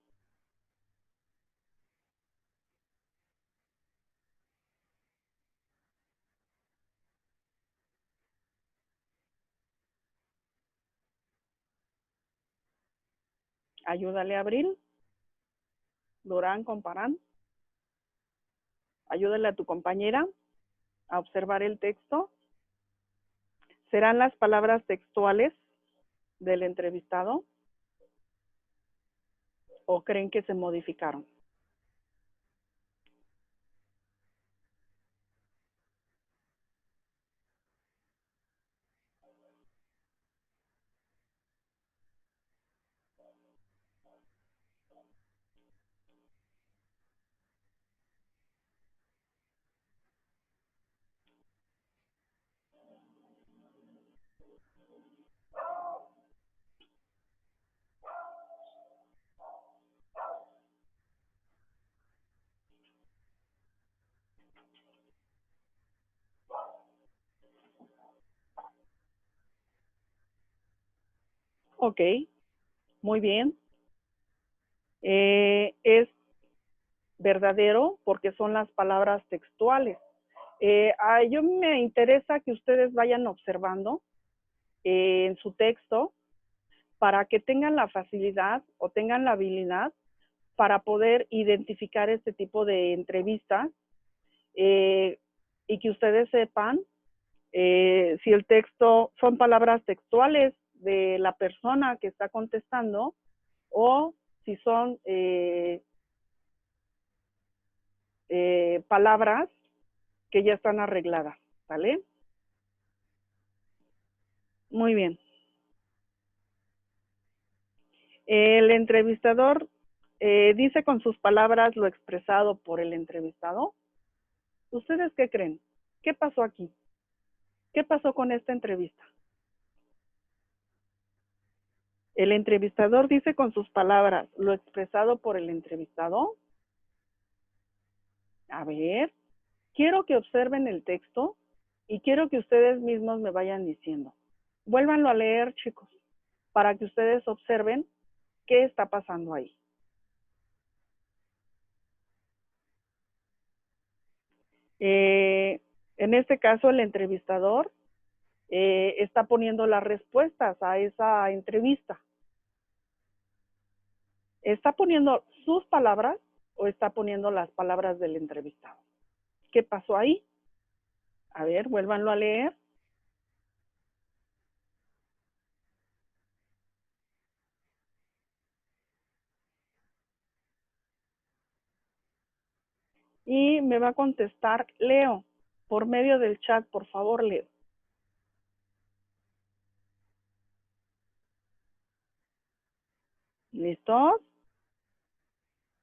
A: Ayúdale a Abril, Durán, Comparán. Ayúdale a tu compañera a observar el texto. ¿Serán las palabras textuales del entrevistado o creen que se modificaron? Ok, muy bien. Es verdadero porque son las palabras textuales. Yo me interesa que ustedes vayan observando en su texto para que tengan la facilidad o tengan la habilidad para poder identificar este tipo de entrevistas y que ustedes sepan si el texto son palabras textuales de la persona que está contestando o si son palabras que ya están arregladas, ¿vale? Muy bien. El entrevistador dice con sus palabras lo expresado por el entrevistado. ¿Ustedes qué creen? ¿Qué pasó aquí? ¿Qué pasó con esta entrevista? El entrevistador dice con sus palabras lo expresado por el entrevistado. A ver, quiero que observen el texto y quiero que ustedes mismos me vayan diciendo. Vuélvanlo a leer, chicos, para que ustedes observen qué está pasando ahí. En este caso, el entrevistador está poniendo las respuestas a esa entrevista. ¿Está poniendo sus palabras o está poniendo las palabras del entrevistado? ¿Qué pasó ahí? A ver, vuélvanlo a leer. Y me va a contestar Leo, por medio del chat, por favor, Leo. ¿Listos?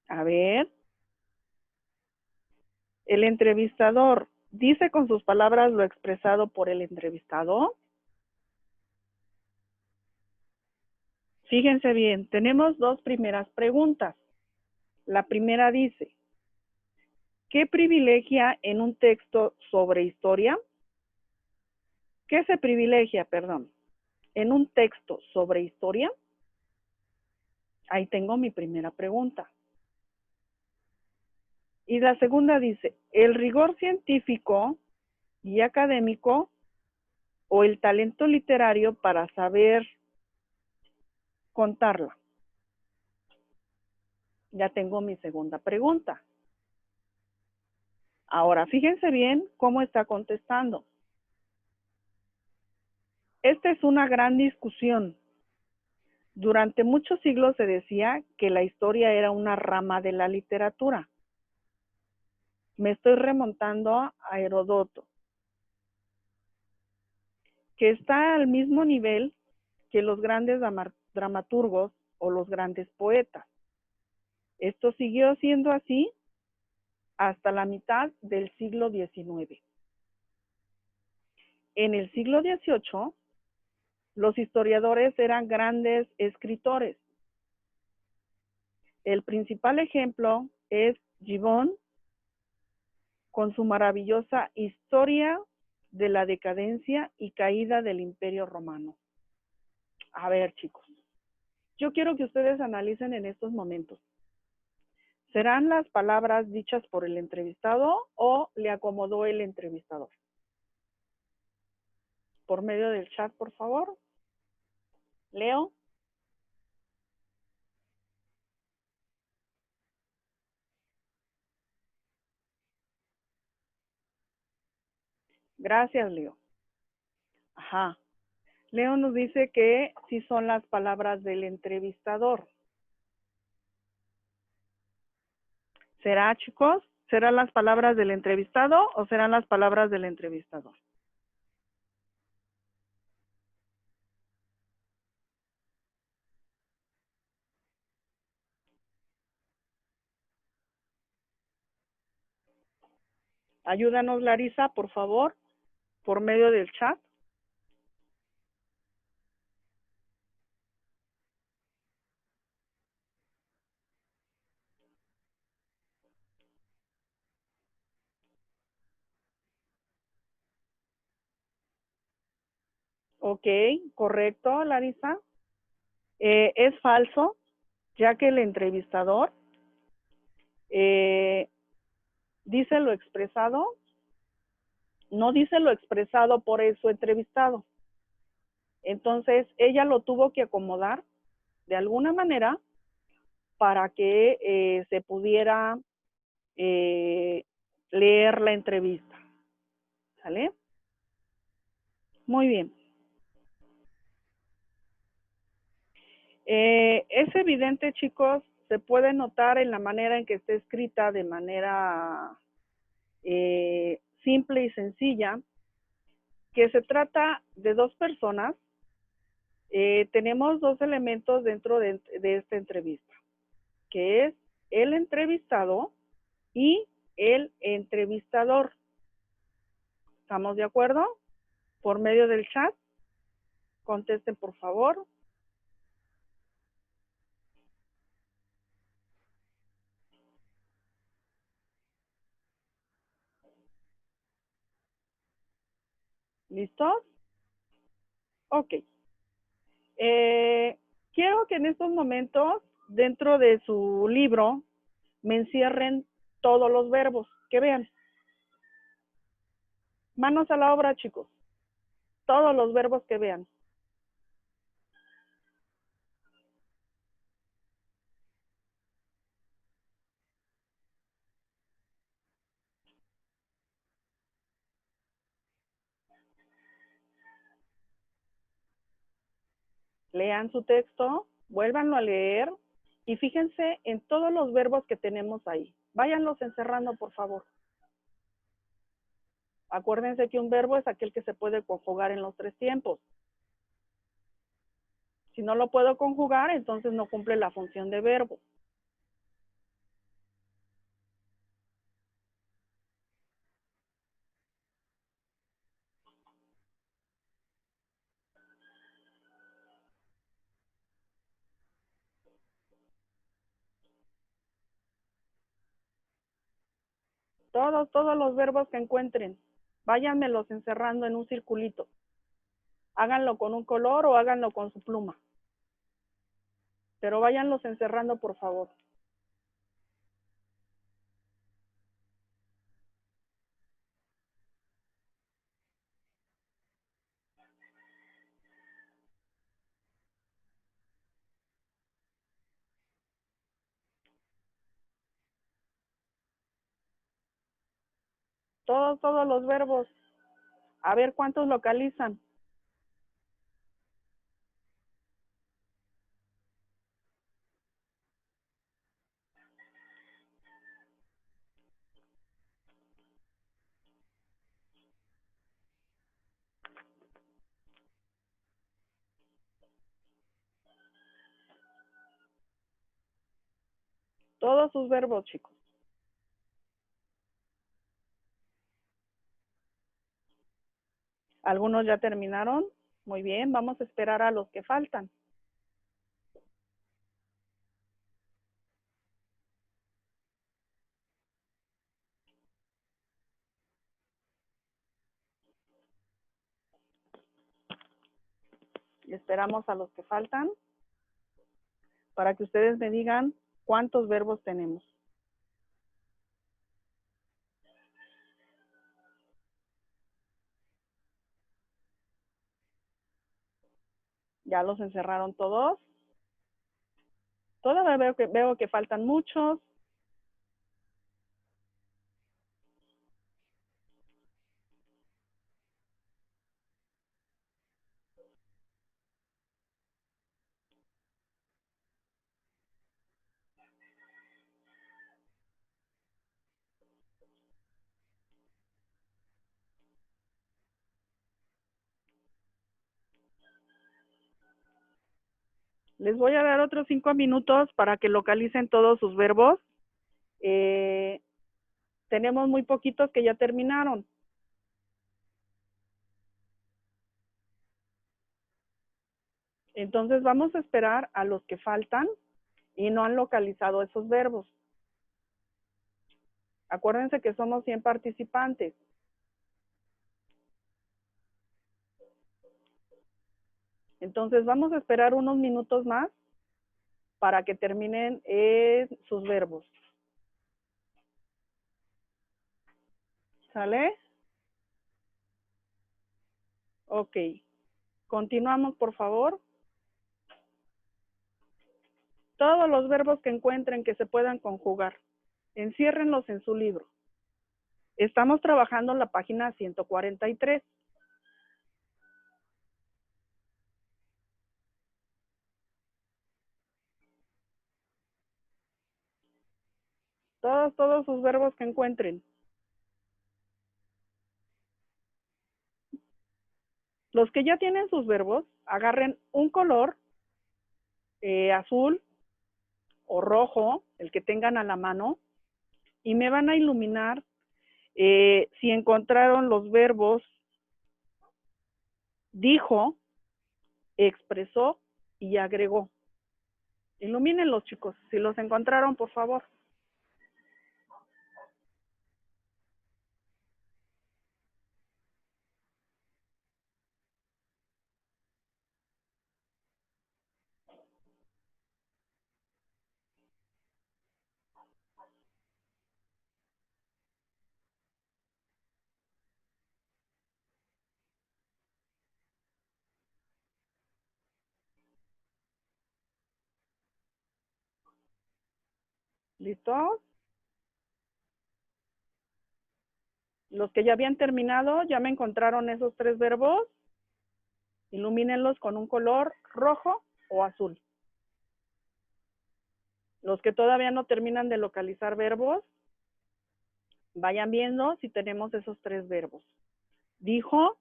A: A ver, el entrevistador dice con sus palabras lo expresado por el entrevistado. Fíjense bien, tenemos dos primeras preguntas. La primera dice, ¿qué privilegia en un texto sobre historia? ¿Qué se privilegia, perdón, en un texto sobre historia? Ahí tengo mi primera pregunta. Y la segunda dice, ¿el rigor científico y académico o el talento literario para saber contarla? Ya tengo mi segunda pregunta. Ahora, fíjense bien cómo está contestando. Esta es una gran discusión. Durante muchos siglos se decía que la historia era una rama de la literatura. Me estoy remontando a Heródoto, que está al mismo nivel que los grandes dramaturgos o los grandes poetas. Esto siguió siendo así hasta la mitad del siglo XIX. En el siglo XVIII, los historiadores eran grandes escritores. El principal ejemplo es Gibbon, con su maravillosa historia de la decadencia y caída del Imperio Romano. A ver, chicos, yo quiero que ustedes analicen en estos momentos. ¿Serán las palabras dichas por el entrevistado o le acomodó el entrevistador? Por medio del chat, por favor. Leo. Gracias, Leo. Ajá. Leo nos dice que sí son las palabras del entrevistador. ¿Será, chicos? ¿Serán las palabras del entrevistado o serán las palabras del entrevistador? Ayúdanos, Larisa, por favor, por medio del chat. Ok, correcto, Larisa. Es falso, ya que el entrevistador dice lo expresado, no dice lo expresado por su entrevistado. Entonces, ella lo tuvo que acomodar de alguna manera para que se pudiera leer la entrevista. ¿Sale? Muy bien. Es evidente, chicos, se puede notar en la manera en que está escrita de manera simple y sencilla, que se trata de dos personas. Tenemos dos elementos dentro de esta entrevista, que es el entrevistado y el entrevistador. ¿Estamos de acuerdo? Por medio del chat, contesten por favor. ¿Listos? Ok. Quiero que en estos momentos, dentro de su libro, me encierren todos los verbos. Que vean. Manos a la obra, chicos. Todos los verbos que vean. Lean su texto, vuélvanlo a leer y fíjense en todos los verbos que tenemos ahí. Váyanlos encerrando, por favor. Acuérdense que un verbo es aquel que se puede conjugar en los tres tiempos. Si no lo puedo conjugar, entonces no cumple la función de verbo. Todos los verbos que encuentren, váyanmelos encerrando en un circulito. Háganlo con un color o háganlo con su pluma. Pero váyanlos encerrando, por favor. Todos los verbos. A ver cuántos localizan. Todos sus verbos, chicos. Algunos ya terminaron. Muy bien, vamos a esperar a los que faltan. Y esperamos a los que faltan para que ustedes me digan cuántos verbos tenemos. Ya los encerraron todos. Todavía veo que faltan muchos. Les voy a dar otros 5 minutos para que localicen todos sus verbos. Tenemos muy poquitos que ya terminaron. Entonces vamos a esperar a los que faltan y no han localizado esos verbos. Acuérdense que somos 100 participantes. Entonces vamos a esperar unos minutos más para que terminen sus verbos. ¿Sale? Ok. Continuamos, por favor. Todos los verbos que encuentren que se puedan conjugar, enciérrenlos en su libro. Estamos trabajando en la página 143. Todos sus verbos que encuentren. Los que ya tienen sus verbos, agarren un color azul o rojo, el que tengan a la mano, y me van a iluminar si encontraron los verbos dijo, expresó y agregó. Ilumínenlos, chicos, si los encontraron, por favor. ¿Listos? Los que ya habían terminado, ya me encontraron esos 3 verbos. Ilumínenlos con un color rojo o azul. Los que todavía no terminan de localizar verbos, vayan viendo si tenemos esos 3 verbos. Dijo,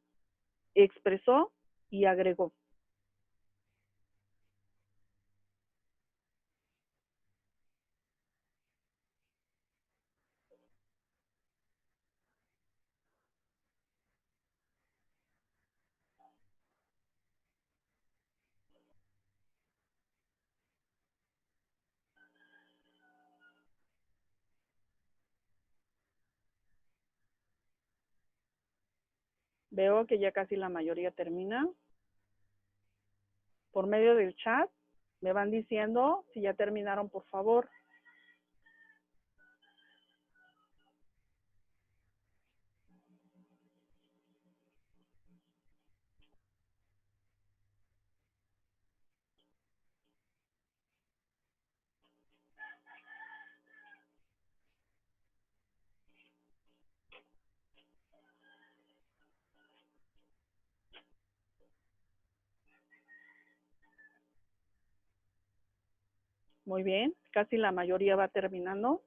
A: expresó y agregó. Veo que ya casi la mayoría termina. Por medio del chat, me van diciendo si ya terminaron, por favor. Muy bien, casi la mayoría va terminando.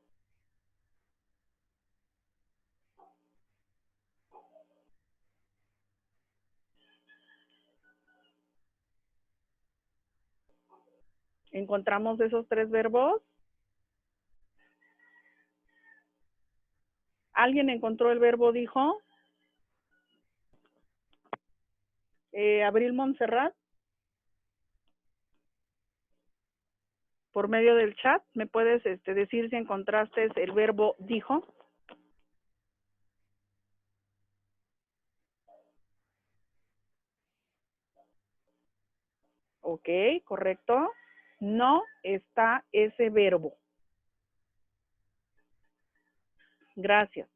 A: Encontramos esos 3 verbos. ¿Alguien encontró el verbo dijo? Abril Montserrat. Por medio del chat, ¿me puedes decir si encontraste el verbo dijo? Ok, correcto. No está ese verbo. Gracias.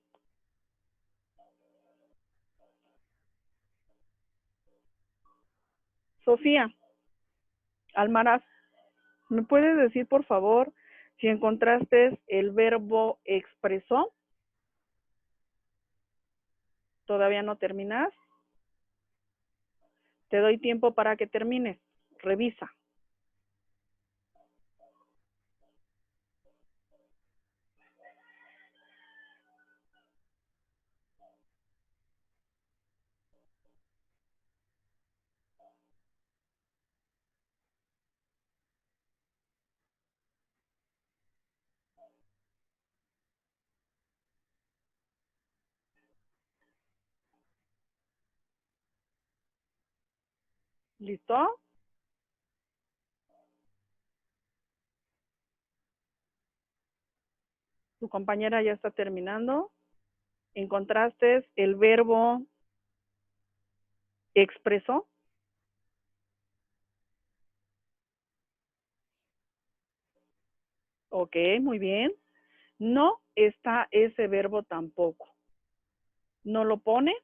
A: Sofía Almaraz, ¿me puedes decir, por favor, si encontraste el verbo expresó? ¿Todavía no terminas? Te doy tiempo para que termines. Revisa. ¿Listo? Tu compañera ya está terminando. ¿Encontraste el verbo expresó? Ok, muy bien. No está ese verbo tampoco. ¿No lo pone?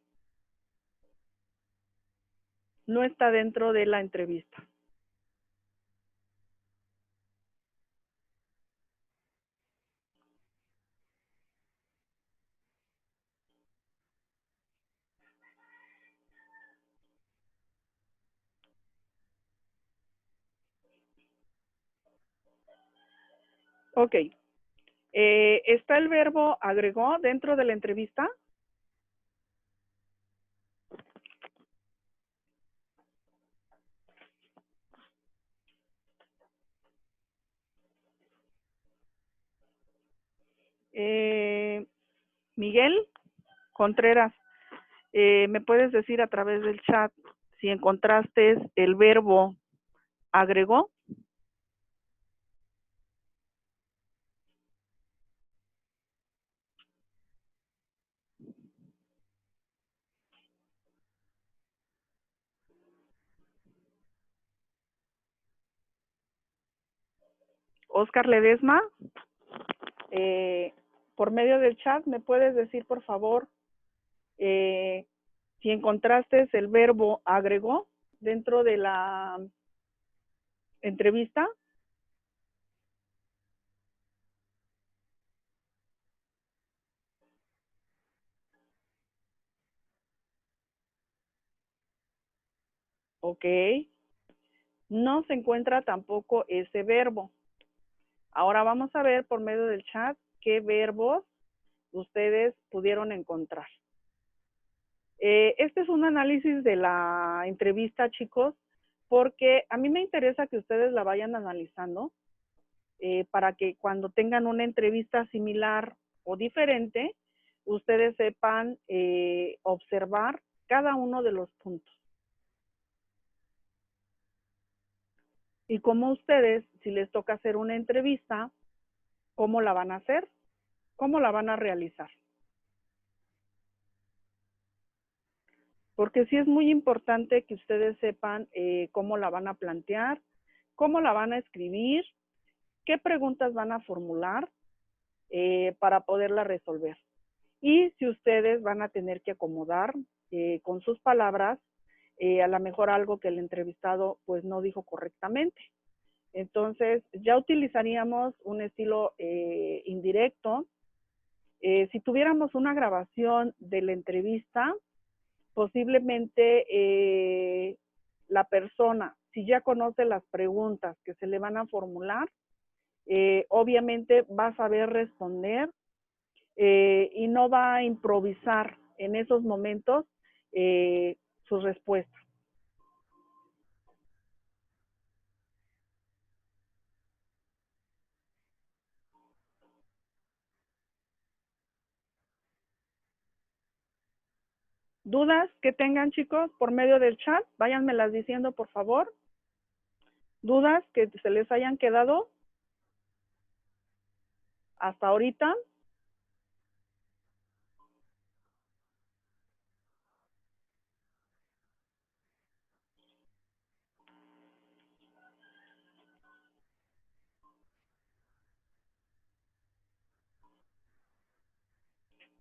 A: No está dentro de la entrevista. Ok. ¿Está el verbo agregó dentro de la entrevista? Miguel Contreras, ¿me puedes decir a través del chat si encontraste el verbo agregó? Oscar Ledesma, eh, por medio del chat, ¿me puedes decir, por favor, si encontraste el verbo agregó dentro de la entrevista? Ok. No se encuentra tampoco ese verbo. Ahora vamos a ver por medio del chat qué verbos ustedes pudieron encontrar. Este es un análisis de la entrevista, chicos, porque a mí me interesa que ustedes la vayan analizando para que cuando tengan una entrevista similar o diferente, ustedes sepan observar cada uno de los puntos. Y como ustedes, si les toca hacer una entrevista, ¿cómo la van a hacer? ¿Cómo la van a realizar? Porque sí es muy importante que ustedes sepan cómo la van a plantear, cómo la van a escribir, qué preguntas van a formular para poderla resolver. Y si ustedes van a tener que acomodar con sus palabras, a lo mejor algo que el entrevistado pues no dijo correctamente. Entonces, ya utilizaríamos un estilo indirecto. Si tuviéramos una grabación de la entrevista, posiblemente la persona, si ya conoce las preguntas que se le van a formular, obviamente va a saber responder y no va a improvisar en esos momentos sus respuestas. Dudas que tengan, chicos, por medio del chat, váyanmelas diciendo, por favor. Dudas que se les hayan quedado hasta ahorita.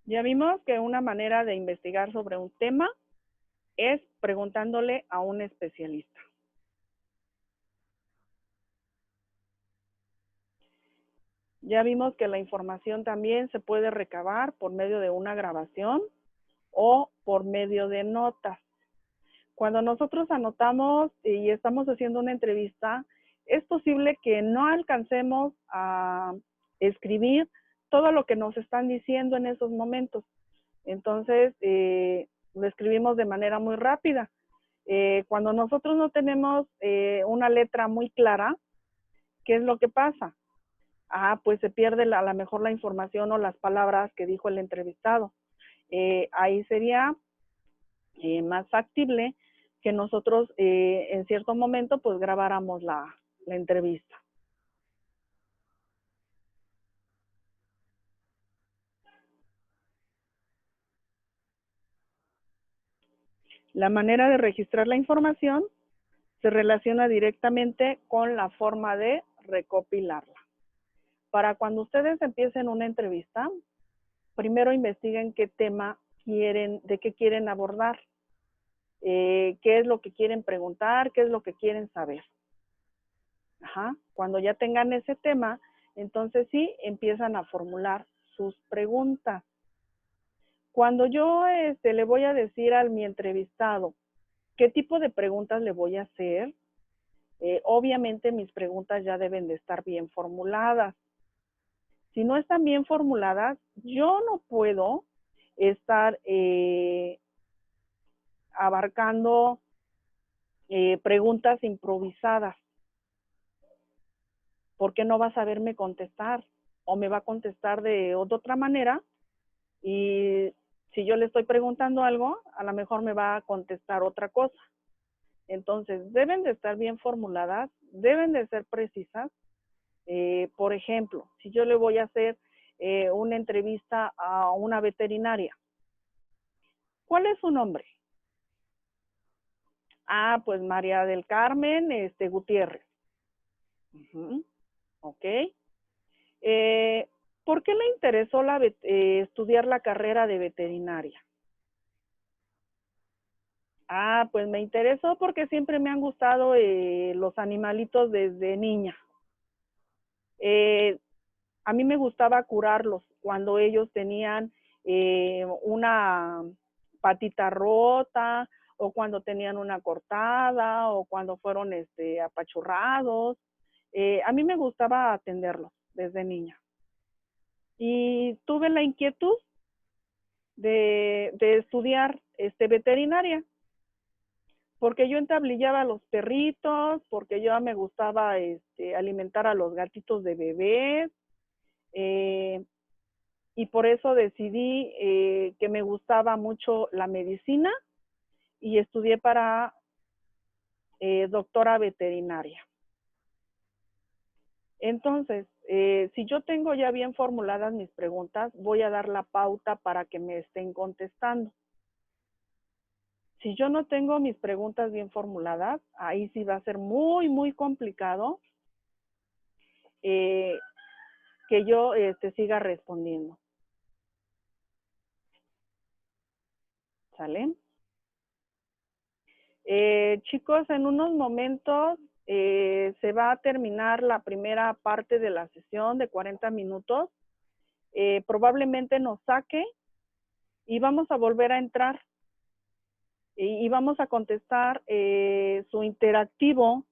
A: Ya vimos que una manera de investigar sobre un tema es preguntándole a un especialista. Ya vimos que la información también se puede recabar por medio de una grabación o por medio de notas. Cuando nosotros anotamos y estamos haciendo una entrevista, es posible que no alcancemos a escribir todo lo que nos están diciendo en esos momentos. Entonces, lo escribimos de manera muy rápida. Cuando nosotros no tenemos una letra muy clara, ¿qué es lo que pasa? Pues se pierde a lo mejor la información o las palabras que dijo el entrevistado. Ahí sería más factible que nosotros en cierto momento pues grabáramos la entrevista. La manera de registrar la información se relaciona directamente con la forma de recopilarla. Para cuando ustedes empiecen una entrevista, primero investiguen qué tema quieren, de qué quieren abordar, qué es lo que quieren preguntar, qué es lo que quieren saber. Ajá. Cuando ya tengan ese tema, entonces sí, empiezan a formular sus preguntas. Cuando yo le voy a decir a mi entrevistado qué tipo de preguntas le voy a hacer, obviamente mis preguntas ya deben de estar bien formuladas. Si no están bien formuladas, yo no puedo estar abarcando preguntas improvisadas, porque no va a saberme contestar o me va a contestar de otra manera, y si yo le estoy preguntando algo, a lo mejor me va a contestar otra cosa. Entonces, deben de estar bien formuladas, deben de ser precisas. Por ejemplo, si yo le voy a hacer una entrevista a una veterinaria, ¿cuál es su nombre? Ah, pues María del Carmen Gutiérrez. Ok. ¿Por qué le interesó estudiar la carrera de veterinaria? Ah, pues me interesó porque siempre me han gustado los animalitos desde niña. A mí me gustaba curarlos cuando ellos tenían una patita rota, o cuando tenían una cortada, o cuando fueron apachurrados. A mí me gustaba atenderlos desde niña. Y tuve la inquietud de estudiar veterinaria, porque yo entablillaba a los perritos, porque yo me gustaba alimentar a los gatitos de bebés, y por eso decidí que me gustaba mucho la medicina y estudié para doctora veterinaria. Entonces, si yo tengo ya bien formuladas mis preguntas, voy a dar la pauta para que me estén contestando. Si yo no tengo mis preguntas bien formuladas, ahí sí va a ser muy, muy complicado que yo siga respondiendo. ¿Sale? Chicos, en unos momentos se va a terminar la primera parte de la sesión de 40 minutos. Probablemente nos saque y vamos a volver a entrar y vamos a contestar su interactivo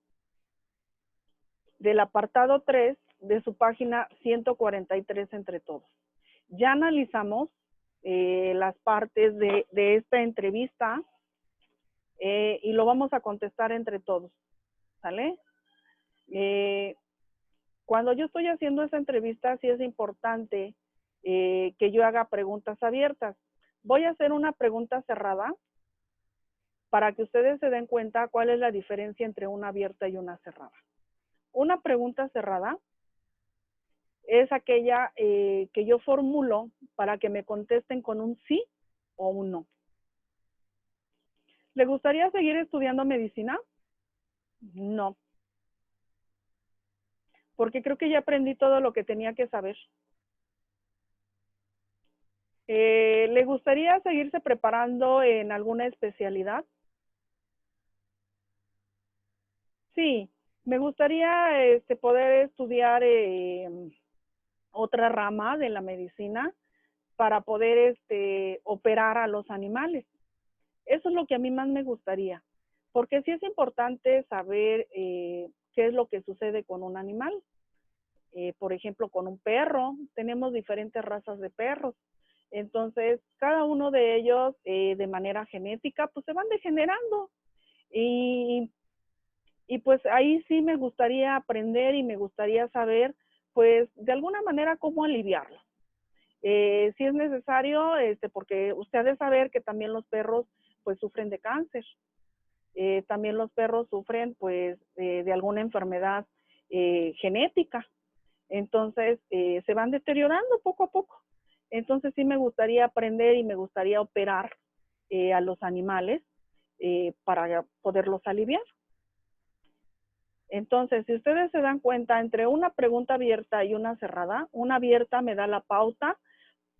A: del apartado 3 de su página 143 entre todos. Ya analizamos las partes de esta entrevista y lo vamos a contestar entre todos, ¿sale? Cuando yo estoy haciendo esa entrevista, sí es importante que yo haga preguntas abiertas. Voy a hacer una pregunta cerrada para que ustedes se den cuenta cuál es la diferencia entre una abierta y una cerrada. Una pregunta cerrada es aquella que yo formulo para que me contesten con un sí o un no. ¿Le gustaría seguir estudiando medicina? No. Porque creo que ya aprendí todo lo que tenía que saber. ¿Le gustaría seguirse preparando en alguna especialidad? Sí, me gustaría poder estudiar otra rama de la medicina para poder operar a los animales. Eso es lo que a mí más me gustaría, porque sí es importante saber qué es lo que sucede con un animal. Por ejemplo, con un perro, tenemos diferentes razas de perros. Entonces, cada uno de ellos, de manera genética, pues se van degenerando. Y pues ahí sí me gustaría aprender y me gustaría saber, pues, de alguna manera cómo aliviarlo. Si es necesario, porque usted debe saber que también los perros, pues, sufren de cáncer. También los perros sufren, pues, de alguna enfermedad genética. Entonces, se van deteriorando poco a poco. Entonces, sí me gustaría aprender y me gustaría operar a los animales para poderlos aliviar. Entonces, si ustedes se dan cuenta, entre una pregunta abierta y una cerrada, una abierta me da la pauta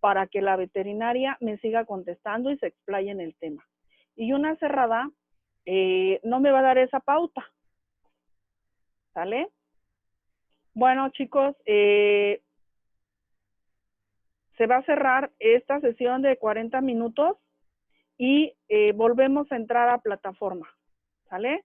A: para que la veterinaria me siga contestando y se explaye en el tema. Y una cerrada no me va a dar esa pauta. ¿Sale? Bueno, chicos, se va a cerrar esta sesión de 40 minutos y volvemos a entrar a plataforma. ¿Sale?